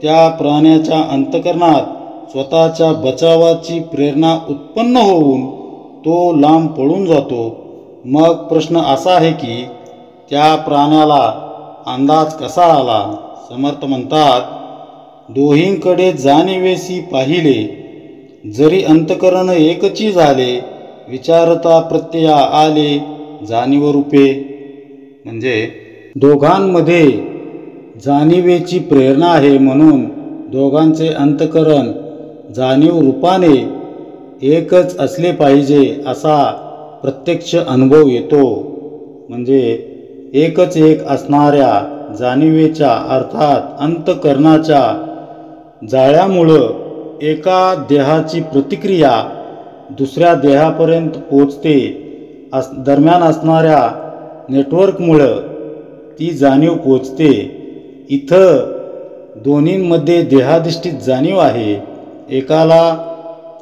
त्या प्राण्याच्या अंतकरणात स्वतःच्या बचावाची प्रेरणा उत्पन्न होऊन तो लांब पळून जातो. मग प्रश्न असा आहे की त्या प्राण्याला अंदाज कसा आला? समर्थ म्हणतात, दोहींकडे जाणीवेसी पाहिले, जरी अंतकरण एकची झाले, विचारता प्रत्यय आले जाणीव रूपे. म्हणजे दोघांमध्ये जाणीवेची प्रेरणा आहे म्हणून दोघांचे अंतकरण जाणीव रूपाने एकच असले पाहिजे असा प्रत्यक्ष अनुभव येतो. म्हणजे एकच एक असणाऱ्या जाणीवेच्या अर्थात अंतकरणाच्या जाळ्यामुळं एका देहाची प्रतिक्रिया दुसऱ्या देहापर्यंत पोचते. दरम्यान असणाऱ्या नेटवर्कमुळं ती जाणीव पोचते. इथं दोन्हींमध्ये देहाधिष्ठित जाणीव आहे. एकाला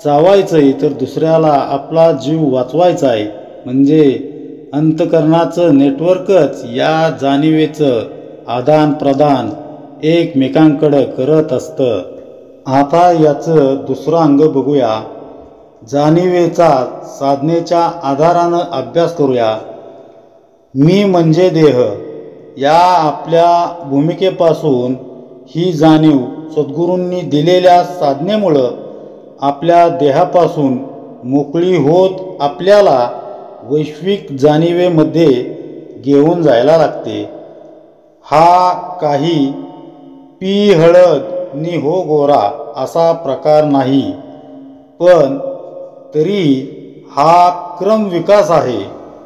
चावायचं आहे तर दुसऱ्याला आपला जीव वाचवायचा आहे. म्हणजे अंतकरणाचं नेटवर्कच या जाणीवेचं आदान प्रदान एकमेकांकडं करत असतं. आता याचं दुसरं अंग बघूया. जाणीवेचा साधनेच्या आधारानं अभ्यास करूया. मी म्हणजे देह या आपल्या भूमिकेपासून ही जाणीव सद्गुरूंनी दिलेल्या साधनेमुळं आपल्या देहापासून मोकळी होत आपल्याला वैश्विक जाणीवेमध्ये घेऊन जायला लागते. हा काही पी हळद नि हो गोरा असा प्रकार नाही, पण तरी हा क्रमविकास आहे.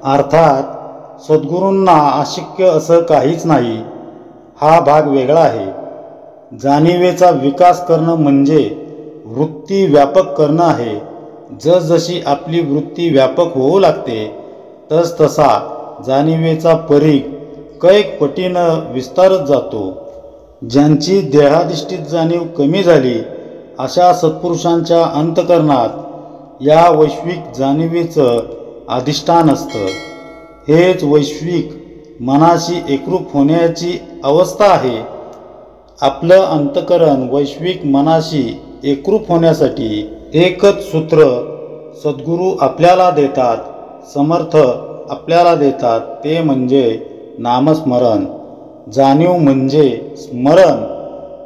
अर्थात सद्गुरूंना अशक्य असं काहीच नाही. हा भाग वेगळा आहे. जाणीवेचा विकास करणं म्हणजे वृत्ती व्यापक करणं आहे. जसजशी आपली वृत्ती व्यापक होऊ लागते तसतसा जाणीवेचा परीघ कैक पटीनं विस्तारत जातो. ज्यांची देहाधिष्ठित जाणीव कमी झाली अशा सत्पुरुषांच्या अंतःकरणात या वैश्विक जाणीवेचं अधिष्ठान असतं. हेच वैश्विक मनाशी एकरूप होण्याची अवस्था आहे. आपलं अंतःकरण वैश्विक मनाशी एकरूप होण्यासाठी एकच सूत्र सद्गुरू आपल्याला देतात, समर्थ आपल्याला देतात, ते म्हणजे नामस्मरण. जाणीव म्हणजे स्मरण,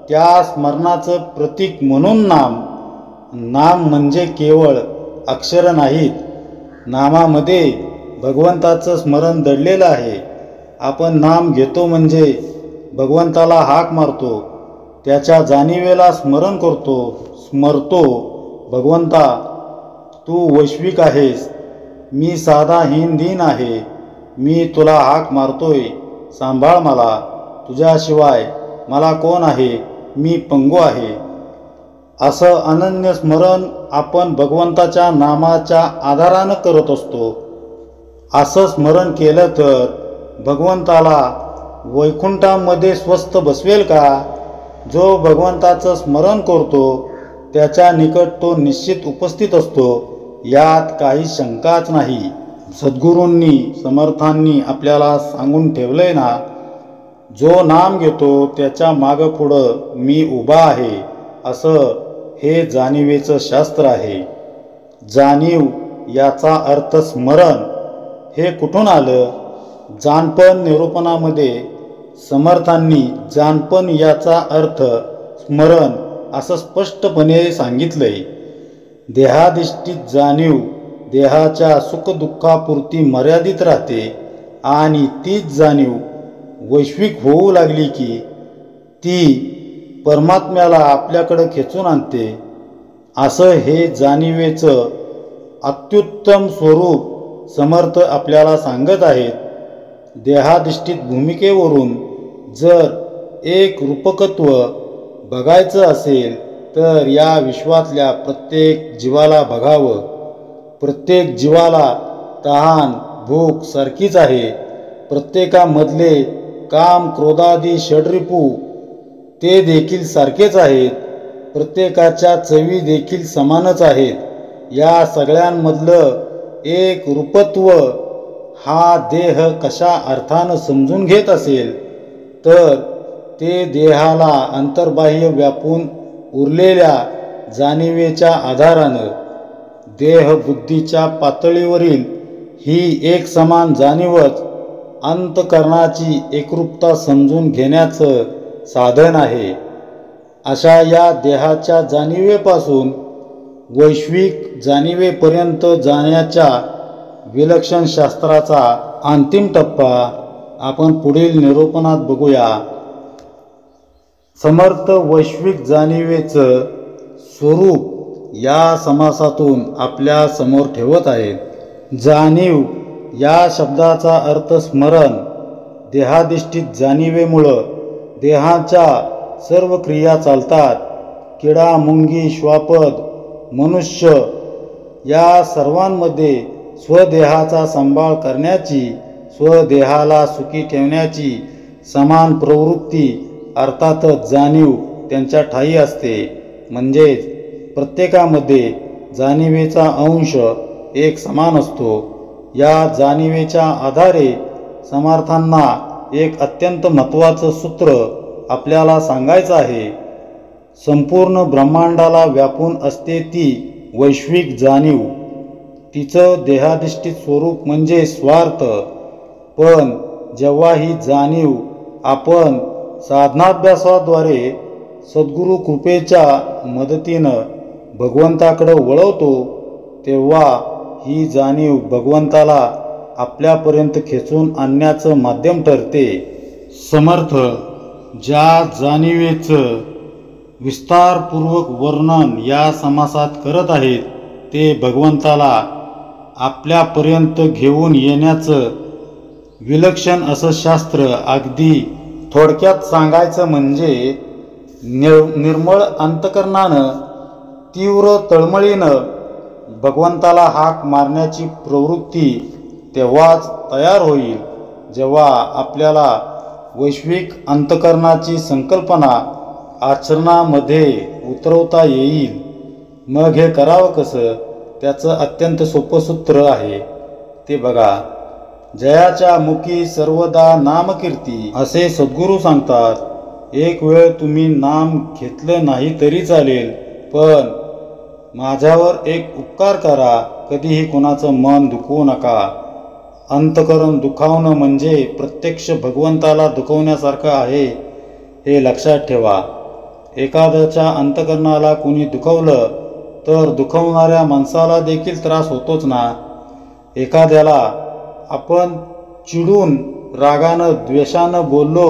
त्या स्मरणाचं प्रतीक म्हणून नाम. नाम म्हणजे केवळ अक्षर नाहीत. नामामध्ये भगवंताचं स्मरण दडलेलं आहे. आपण नाम घेतो म्हणजे भगवंताला हाक मारतो, त्याच्या जाणीवेला स्मरण करतो, स्मरतो. भगवंता, तू वैश्विक आहेस, मी साधा हीन आहे, मी तुला हाक मारतोय, सांभाळ मला, तुझ्याशिवाय मला कोण आहे, मी पंगू आहे. असं अनन्य स्मरण आपण भगवंताच्या नामाच्या आधारानं करत असतो. असं स्मरण केलं तर भगवंताला वैकुंठामध्ये स्वस्थ बसवेल का? जो भगवंताचं स्मरण करतो त्याच्या निकट तो निश्चित उपस्थित असतो, यात काही शंकाच नाही. सद्गुरूंनी समर्थांनी आपल्याला सांगून ठेवलंय ना, जो नाम घेतो त्याच्या मागं पुढं मी उभा आहे, असं हे जाणीवेचं शास्त्र आहे. जाणीव याचा अर्थ स्मरण. हे कुठून आलं? जाणपण निरूपणामध्ये समर्थांनी जाणपण याचा अर्थ स्मरण असं स्पष्टपणे सांगितलंय. देहाधिष्ठित जाणीव देहाच्या सुखदुःखापुरती मर्यादित राहते आणि तीच जाणीव वैश्विक होऊ लागली की ती परमात्म्याला आपल्याकडं खेचून आणते. असं हे जाणीवेचं अत्युत्तम स्वरूप समर्थ आपल्याला सांगत आहेत. देहाधिष्ठित भूमिकेवरून जर एक रूपकत्व बघायचं असेल तर या विश्वातल्या प्रत्येक जीवाला बघावं. प्रत्येक जीवाला तहान भूक सारखीच आहे. प्रत्येकामधले काम क्रोधादी षड्रिपू ते देखील सारखेच आहेत. प्रत्येकाच्या चवी देखील समानच आहेत. या सगळ्यांमधलं एक रूपत्व हा देह कशा अर्थानं समजून घेत असेल तर ते देहाला अंतर्बाह्य व्यापून उरलेल्या जाणीवेच्या आधारानं देहबुद्धीच्या पातळीवरील ही एक समान जाणीवच अंतःकरणाची एकरूपता समजून घेण्याचं साधन आहे. अशा या देहाच्या जाणीवेपासून वैश्विक जाणीवेपर्यंत जाण्याच्या विलक्षण शास्त्राचा अंतिम टप्पा आपण पुढील निरूपणात बघूया. समर्थ वैश्विक जाणीवेचं स्वरूप या समासातून आपल्या समोर ठेवत आहेत. जाणीव या शब्दाचा अर्थ स्मरण. देहाधिष्ठित जाणीवेमुळं देहाच्या सर्व क्रिया चालतात. किडा, मुंगी, श्वापद, मनुष्य या सर्वांमध्ये स्वदेहाचा सांभाळ करण्याची, स्वदेहाला सुखी ठेवण्याची समान प्रवृत्ती अर्थातच जाणीव त्यांच्या ठायी असते. म्हणजेच प्रत्येकामध्ये जाणीवेचा अंश एक समान असतो. या जाणीवेच्या आधारे समर्थांना एक अत्यंत महत्त्वाचं सूत्र आपल्याला सांगायचं आहे. संपूर्ण ब्रह्मांडाला व्यापून असते ती वैश्विक जाणीव. तिचं देहाधिष्ठित स्वरूप म्हणजे स्वार्थ. पण जेव्हा ही जाणीव आपण साधनाभ्यासाद्वारे सद्गुरू कृपेच्या मदतीनं भगवंताकडे वळवतो तेव्हा ही जाणीव भगवंताला आपल्यापर्यंत खेचून आणण्याचं माध्यम ठरते. समर्थ ज्या जाणीवेचं विस्तारपूर्वक वर्णन या समासात करत आहेत ते भगवंताला आपल्यापर्यंत घेऊन येण्याचं विलक्षण असं शास्त्र. अगदी थोडक्यात सांगायचं म्हणजे निर्मळ अंतकरणानं तीव्र तळमळीनं भगवंताला हाक मारण्याची प्रवृत्ती तेव्हाच तयार होईल जेव्हा आपल्याला वैश्विक अंतकरणाची संकल्पना आचरणामध्ये उतरवता येईल. मग हे करावं कसं? त्याचं अत्यंत सोपं सूत्र आहे ते बघा. जयाच्या मुखी सर्वदा नामकीर्ती असे सद्गुरू सांगतात. एक वेळ तुम्ही नाम घेतलं नाही तरी चालेल, पण माझ्यावर एक उपकार करा, कधीही कोणाचं मन दुखवू नका. अंतकरण दुखावणं म्हणजे प्रत्यक्ष भगवंताला दुखवण्यासारखं आहे हे लक्षात ठेवा. एखाद्याच्या अंतकरणाला कुणी दुखवलं तर दुखवणाऱ्या माणसाला देखील त्रास होतोच ना. एखाद्याला आपण चिडून रागानं द्वेषानं बोललो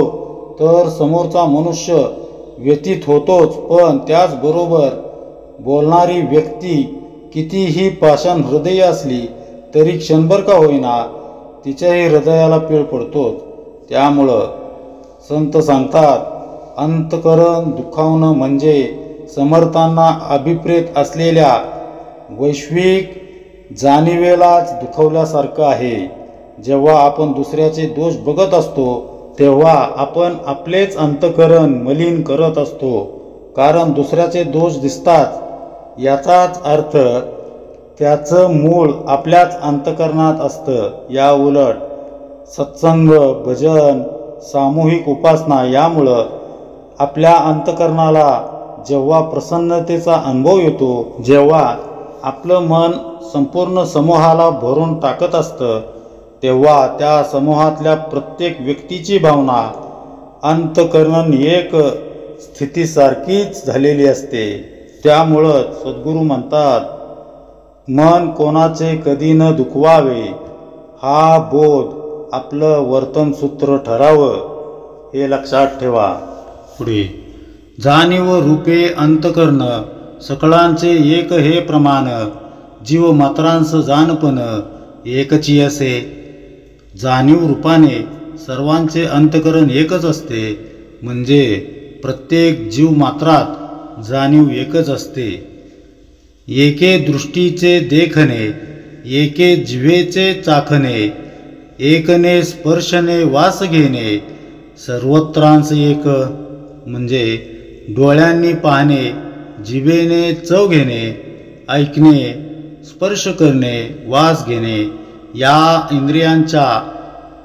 तर समोरचा मनुष्य व्यथित होतोच, पण त्याचबरोबर बोलणारी व्यक्ती कितीही पाषाण हृदय असली तरी क्षणभर का होईना तिच्याही हृदयाला पीळ पडतोच. त्यामुळं संत सांगतात अंतकरण दुखावणं म्हणजे समर्थांना अभिप्रेत असलेल्या वैश्विक जाणीवेलाच दुखवल्यासारखं आहे. जेव्हा आपण दुसऱ्याचे दोष बघत असतो तेव्हा आपण आपलेच अंतकरण मलिन करत असतो, कारण दुसऱ्याचे दोष दिसतात. याचाच अर्थ त्याचं मूळ आपल्याच अंतकरणात असतं. या उलट सत्संग, भजन, सामूहिक उपासना यामुळं आपल्या अंतकरणाला जेव्हा प्रसन्नतेचा अनुभव येतो, जेव्हा आपलं मन संपूर्ण समूहाला भरून टाकत असतं, तेव्हा त्या समूहातल्या प्रत्येक व्यक्तीची भावना अंतकरण एक स्थितीसारखीच झालेली असते. त्यामुळं सद्गुरू म्हणतात मन कोणाचे कधी न दुखवावे हा बोध आपलं वर्तनसूत्र ठरावं हे लक्षात ठेवा. पुढे जाणीव रूपे अंतकरण सकळांचे एक हे प्रमाण जीव मात्रांस जाणपण एकची असे. जाणीव रूपाने सर्वांचे अंतकरण एकच असते, म्हणजे प्रत्येक जीव मात्रात जाणीव एकच असते. एके दृष्टीचे देखणे, एके जिव्हेचे चाखणे, एकने स्पर्शने वास घेणे, सर्वत्रांस एक म्हणजे डोळ्यांनी पाहणे, जिभेने चव घेणे, ऐकणे, स्पर्श करणे, वास घेणे या इंद्रियांच्या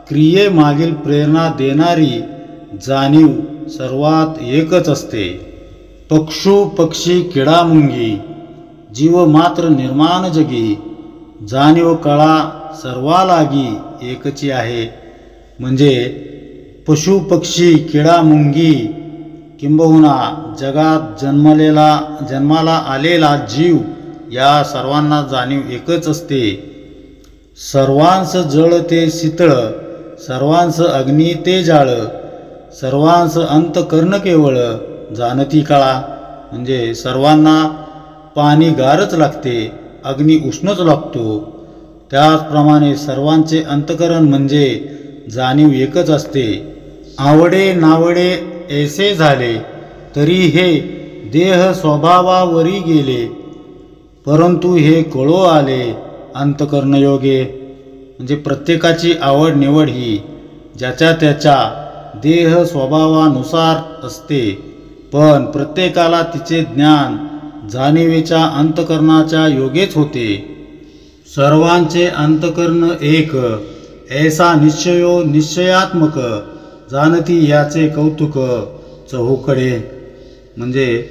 क्रियेमागील प्रेरणा देणारी जाणीव सर्वात एकच असते. पक्षू पक्षी किडा मुंगी जीव मात्र निर्माण जगी, जाणीव कळा सर्वा लागी एकची आहे. म्हणजे पशु पक्षी किडा मुंगी किंबहुना जगात जन्माला आलेला जीव या सर्वांना जाणीव एकच असते. सर्वांस जळ ते शीतळ, सर्वांस अग्नी ते जाळ, सर्वांस अंतकर्ण केवळ जाणती कळा. म्हणजे सर्वांना पाणी गारच लागते, अग्नी उष्णच लागतो. त्याचप्रमाणे सर्वांचे अंतकरण म्हणजे जाणीव एकच असते. आवडे नावडे ऐसे झाले तरी हे देह स्वभावावरी गेले, परंतु हे कळो आले अंतकर्ण योगे. म्हणजे प्रत्येकाची आवड निवड ही ज्याच्या त्याच्या देह स्वभावानुसार असते, पण प्रत्येकाला तिचे ज्ञान जाणीवेच्या अंतकरणाच्या योगेच होते. सर्वांचे अंतकर्ण एक ऐसा निश्चयो निश्चयात्मक, जाणती याचे कौतुक चहूकडे. म्हणजे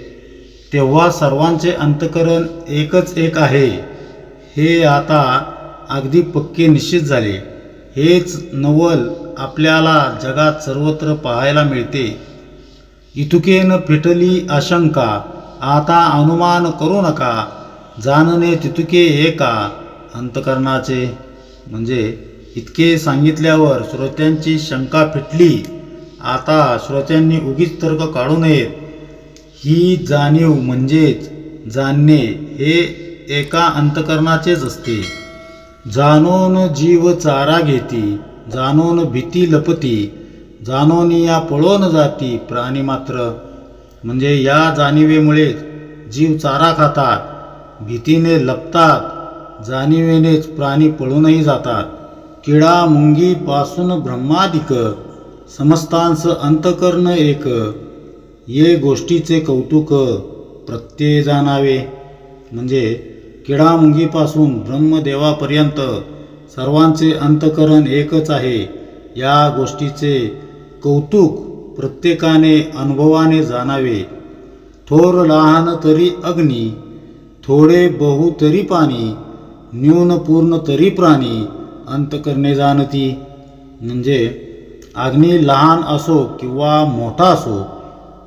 तेव्हा सर्वांचे अंतकरण एकच एक आहे हे आता अगदी पक्के निश्चित झाले. हेच नवल आपल्याला जगात सर्वत्र पाहायला मिळते. इतुकेन फिटली आशंका, आता अनुमान करू नका, जाणणे तितुके एका अंतकरणाचे. म्हणजे इतके सांगितल्यावर श्रोत्यांची शंका फिटली. आता श्रोत्यांनी उगीच तर्क काढू नयेत. ही जाणीव म्हणजेच जाणणे हे एका अंतकरणाचेच असते. जाणून जीव चारा घेती, जाणून भीती लपती, जाणून या पळून जाती प्राणी मात्र. म्हणजे या जाणीवेमुळेच जीव चारा खातात, भीतीने लपतात, जाणीवेनेच प्राणी पळूनही जातात. किडा मुंगी पासून ब्रह्मादिक, समस्तांस अंतकरण एक, ये गोष्टीचे कौतुक प्रत्यय जाणावे. म्हणजे किडामुंगीपासून ब्रह्मदेवापर्यंत सर्वांचे अंतकरण एकच आहे, या गोष्टीचे कौतुक प्रत्येकाने अनुभवाने जाणावे. थोर लहान तरी अग्नी, थोडे बहु तरी पाणी, न्यून पूर्ण तरी प्राणी, अंतकरणे जाणती. म्हणजे अग्नी लहान असो किंवा मोठा असो,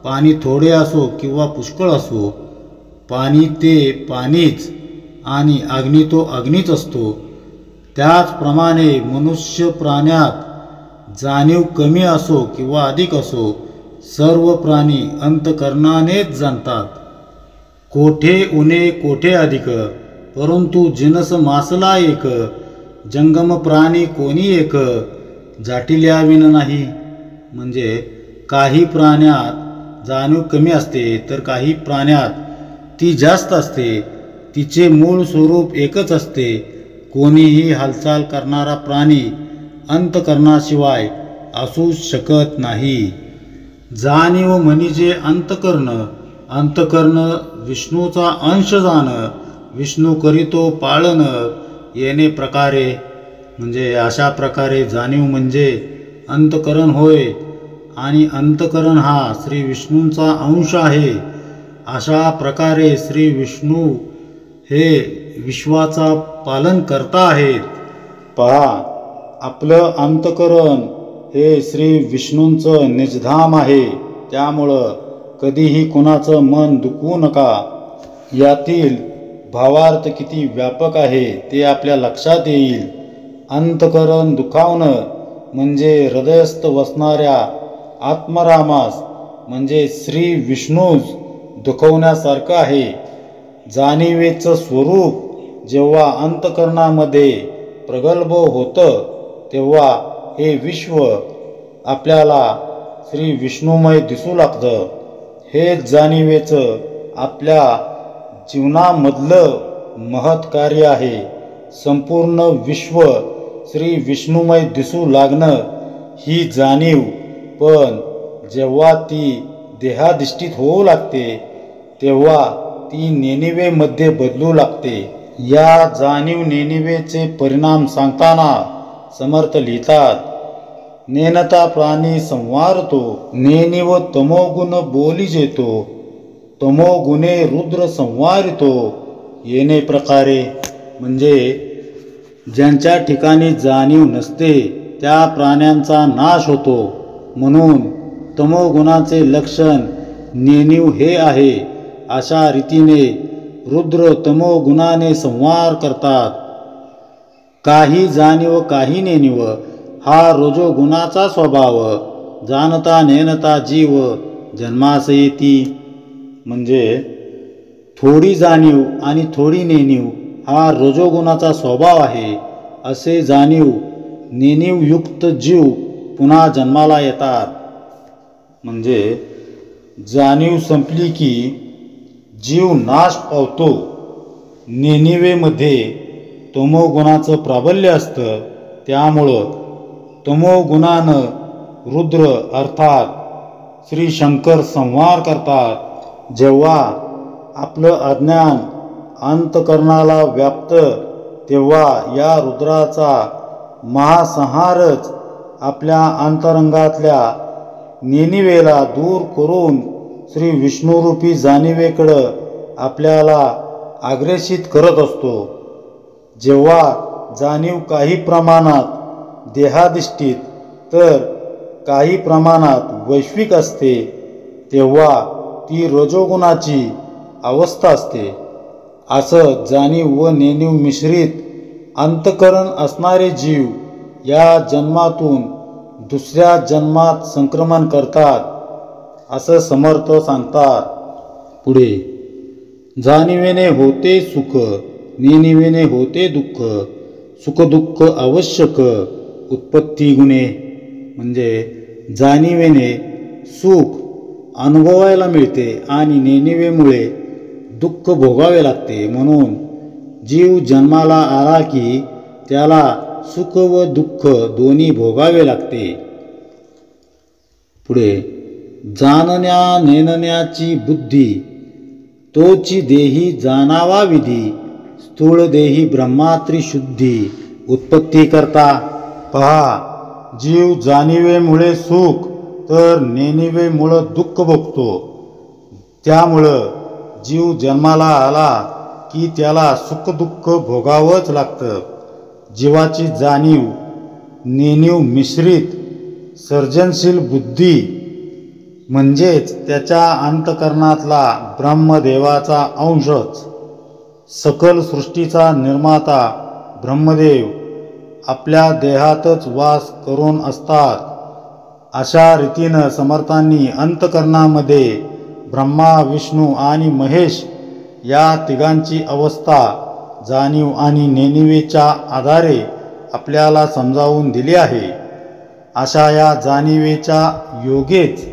पाणी थोडे असो किंवा पुष्कळ असो, पाणी ते पाणीच आणि अग्नी तो अग्नीच असतो. त्याचप्रमाणे मनुष्य प्राण्यात जाणीव कमी असो किंवा अधिक असो, सर्व प्राणी अंतकरणानेच जाणतात. कोठे उणे कोठे अधिक, परंतु जिनस मासला एक, जंगम प्राणी कोणी एक, जाटिल्या विन नाही. म्हणजे काही प्राण्यात जाणीव कमी असते तर काही प्राण्यात ती जास्त असते. तिचे मूळ स्वरूप एकच असते. कोणीही हालचाल करणारा प्राणी अंतकरणाशिवाय असू शकत नाही. जाणीव म्हणजे अंतकरण, अंतकरण विष्णूचा अंश जाण, विष्णू करीतो पाळन येणे प्रकारे. म्हणजे अशा प्रकारे जाणीव म्हणजे अंतकरण होय आणि अंतकरण हा श्री विष्णूंचा अंश आहे. अशा प्रकारे श्री विष्णू हे विश्वाचा पालन करता आहेत. पहा, आपलं अंतकरण हे श्री विष्णूंचं निजधाम आहे. त्यामुळं कधीही कुणाचं मन दुखवू नका. यातील भावार्थ किती व्यापक आहे ते आपल्या लक्षात येईल. अंतकरण दुखावणं म्हणजे हृदयस्थ वसणाऱ्या आत्मरामास म्हणजे श्री विष्णूस दुखवण्यासारखं आहे. जाणीवेचं स्वरूप जेव्हा अंतकरणामध्ये प्रगल्भ होतं तेव्हा हे विश्व आपल्याला श्री विष्णुमय दिसू लागतं. हे जाणीवेचं आपल्या जीवनामधलं महत् कार्य आहे. संपूर्ण विश्व श्री विष्णुमय दिसू लागणं ही जाणीव, पण जेव्हा ती देहाधिष्ठित होऊ लागते तेव्हा ती नेणिवेमध्ये बदलू लागते. या जाणीव नेणिवेचे परिणाम सांगताना समर्थ लिहितात, नेनता प्राणी संवारतो, नेनिव तमोगुण बोली जेतो, तमोगुणे रुद्र संवारितो येणे प्रकारे. म्हणजे ज्यांच्या ठिकाणी जाणीव नसते त्या प्राण्यांचा नाश होतो. म्हणून तमोगुणाचे लक्षण नेणीव हे आहे. अशा रीतीने रुद्र तमोगुणाने संहार करतात. काही जाणीव काही नेणीव हा रजोगुणाचा स्वभाव, जाणता नेनता जीव जन्मास येती. म्हणजे थोडी जाणीव आणि थोडी नेणीव हा रजोगुणाचा स्वभाव आहे. असे जाणीव नेणीवयुक्त जीव पुन्हा जन्माला येतात. म्हणजे जाणीव संपली की जीव नाश पावतो. नेणिवेमध्ये तमोगुणाचं प्राबल्य असतं. त्यामुळं तमोगुणानं रुद्र अर्थात श्री शंकर संहार करतात. जेव्हा आपलं अज्ञान अंतकरणाला व्यापतं तेव्हा या रुद्राचा महासंहारच आपल्या अंतरंगातल्या नेणिवेला दूर करून श्री विष्णुरूपी जाणीवेकडं आपल्याला आग्रेषित करत असतो. जेव्हा जाणीव काही प्रमाणात देहाधिष्ठित तर काही प्रमाणात वैश्विक असते तेव्हा ती रजोगुणाची अवस्था असते. असं जाणीव व नेणीव मिश्रित अंतःकरण असणारे जीव या जन्मातून दुसऱ्या जन्मात संक्रमण करतात असं समर्थ सांगतात. पुढे जाणीवेने होते सुख, नेणिवेने होते दुःख, सुखदुःख आवश्यक उत्पत्ती गुणे. म्हणजे जाणीवेने सुख अनुभवायला मिळते आणि नेणिवेमुळे दुःख भोगावे लागते. म्हणून जीव जन्माला आला की त्याला सुख व दुःख दोन्ही भोगावे लागते. पुढे जाणण्या नेणण्याची बुद्धी, तोची देही जाणावा विधी, स्थूळ देही ब्रह्मात्री शुद्धी उत्पत्ती करता. पहा, जीव जाणीवेमुळे सुख तर नेणिवेमुळं दुःख भोगतो. त्यामुळं जीव जन्माला आला की त्याला सुखदुःख भोगावंच लागतं. जीवाची जाणीव नेणीव मिश्रित सर्जनशील बुद्धी म्हणजेच त्याच्या अंतःकरणातला ब्रह्मदेवाचा अंशच. सकल सृष्टीचा निर्माता ब्रह्मदेव आपल्या देहातच वास करून असतात. अशा रीतीनं समर्थांनी अंतःकरणामध्ये ब्रह्मा, विष्णू आणि महेश या तिघांची अवस्था जाणीव आणि नेणिवेच्या आधारे आपल्याला समजावून दिली आहे. अशा या जाणिवेच्या योगेच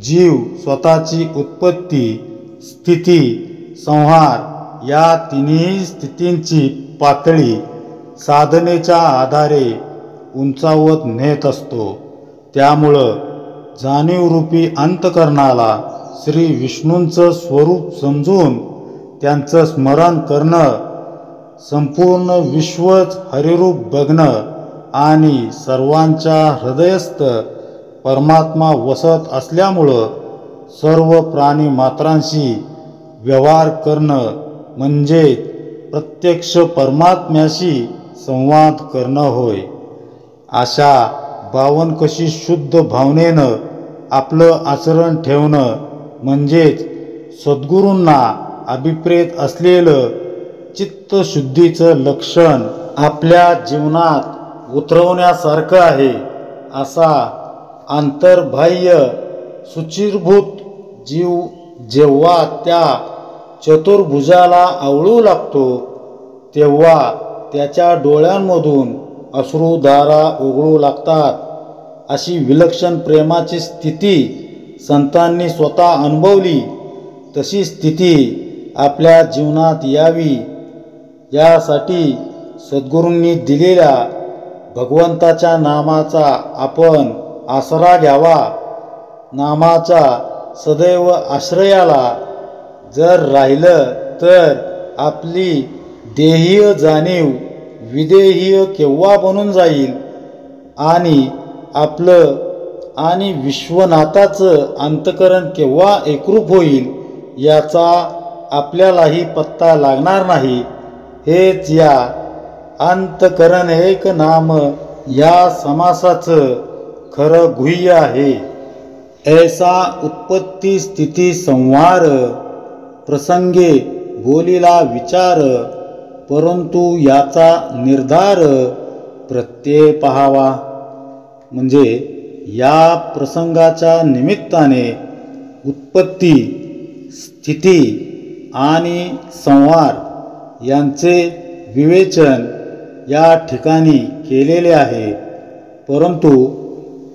जीव स्वतःची उत्पत्ती, स्थिती, संहार या तिन्ही स्थितींची पातळी साधनेच्या आधारे उंचावत नेत असतो. त्यामुळं जाणीवरूपी अंतःकरणाला श्री विष्णूंचं स्वरूप समजून त्यांचं स्मरण करणं, संपूर्ण विश्वच हरिरूप बघणं आणि सर्वांच्या हृदयस्थ परमात्मा वसत असल्यामुळं सर्व प्राणी मात्रांशी व्यवहार करणं म्हणजे प्रत्यक्ष परमात्म्याशी संवाद करणं होय. अशा बावनकशी शुद्ध भावनेनं आपलं आचरण ठेवणं म्हणजेच सद्गुरूंना अभिप्रेत असलेलं चित्तशुद्धीचं लक्षण आपल्या जीवनात उतरवण्यासारखं आहे. असा अंतर्बाह्य शुचिर्भूत जीव जेव्हा त्या चतुर्भुजाला आवळू लागतो तेव्हा त्याच्या डोळ्यांमधून अश्रुधारा ओघळू लागतात. अशी विलक्षण प्रेमाची स्थिती संतांनी स्वतः अनुभवली. तशी स्थिती आपल्या जीवनात यावी यासाठी सद्गुरूंनी दिलेल्या भगवंताच्या नामाचा आपण आसरा घ्यावा. नामाचा सदैव आश्रयाला जर राहिलं तर आपली देहीय जाणीव विदेहीय केव्हा बनून जाईल आणि आपलं आणि विश्वनाथाचं अंतःकरण केव्हा एकरूप होईल याचा आपल्यालाही पत्ता लागणार नाही. हेच या अंतःकरण एक नाम या समासाचं खरं गुह्य आहे. ऐसा उत्पत्ती स्थिती संवार, प्रसंगे बोलिला विचार, परंतु याचा निर्धार प्रत्यय पहावा. म्हणजे या प्रसंगाच्या निमित्ताने उत्पत्ती, स्थिती आणि संहार यांचे विवेचन या ठिकाणी केलेले आहे. परंतु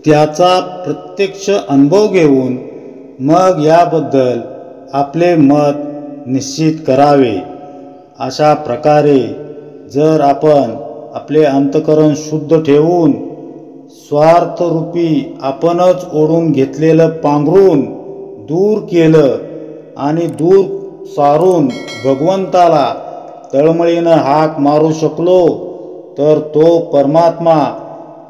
त्याचा प्रत्यक्ष अनुभव घेऊन मग याबद्दल आपले मत निश्चित करावे. अशा प्रकारे जर आपण आपले अंतःकरण शुद्ध ठेवून स्वार्थरूपी आपणच ओढून घेतलेलं पांघरून दूर केलं आणि दूर सारून भगवंताला तळमळीनं हाक मारू शकलो तर तो परमात्मा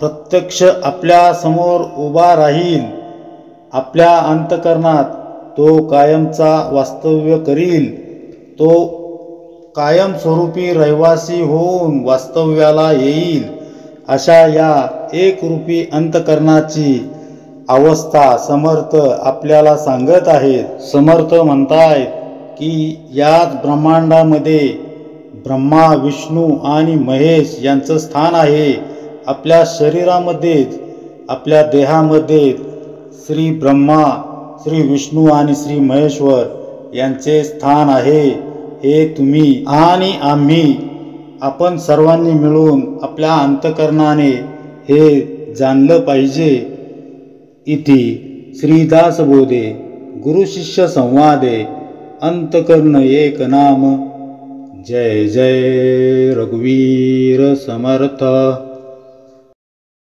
प्रत्यक्ष आपल्या समोर उभा राहील. आपल्या अंतःकरणात तो कायमचा वास्तव्य करील. तो कायमस्वरूपी रहिवासी होऊन वास्तव्याला येईल. अशा या एकरूपी अंतःकरणाची अवस्था समर्थ आपल्याला सांगत आहेत. समर्थ म्हणतायत की याच ब्रह्मांडामध्ये ब्रह्मा, विष्णू आणि महेश यांचं स्थान आहे. आपल्या शरीरामध्येच, आपल्या देहामध्येच श्री ब्रह्मा, श्री विष्णू आणि श्री महेश्वर यांचे स्थान आहे. हे तुम्ही आणि आपण सर्वांनी मिळून आपल्या अंतःकरणाने हे जाणलं पाहिजे. इति श्रीदासबोधे गुरुशिष्य संवादे अंतःकरण एक नाम. जय जय रघुवीर समर्थ.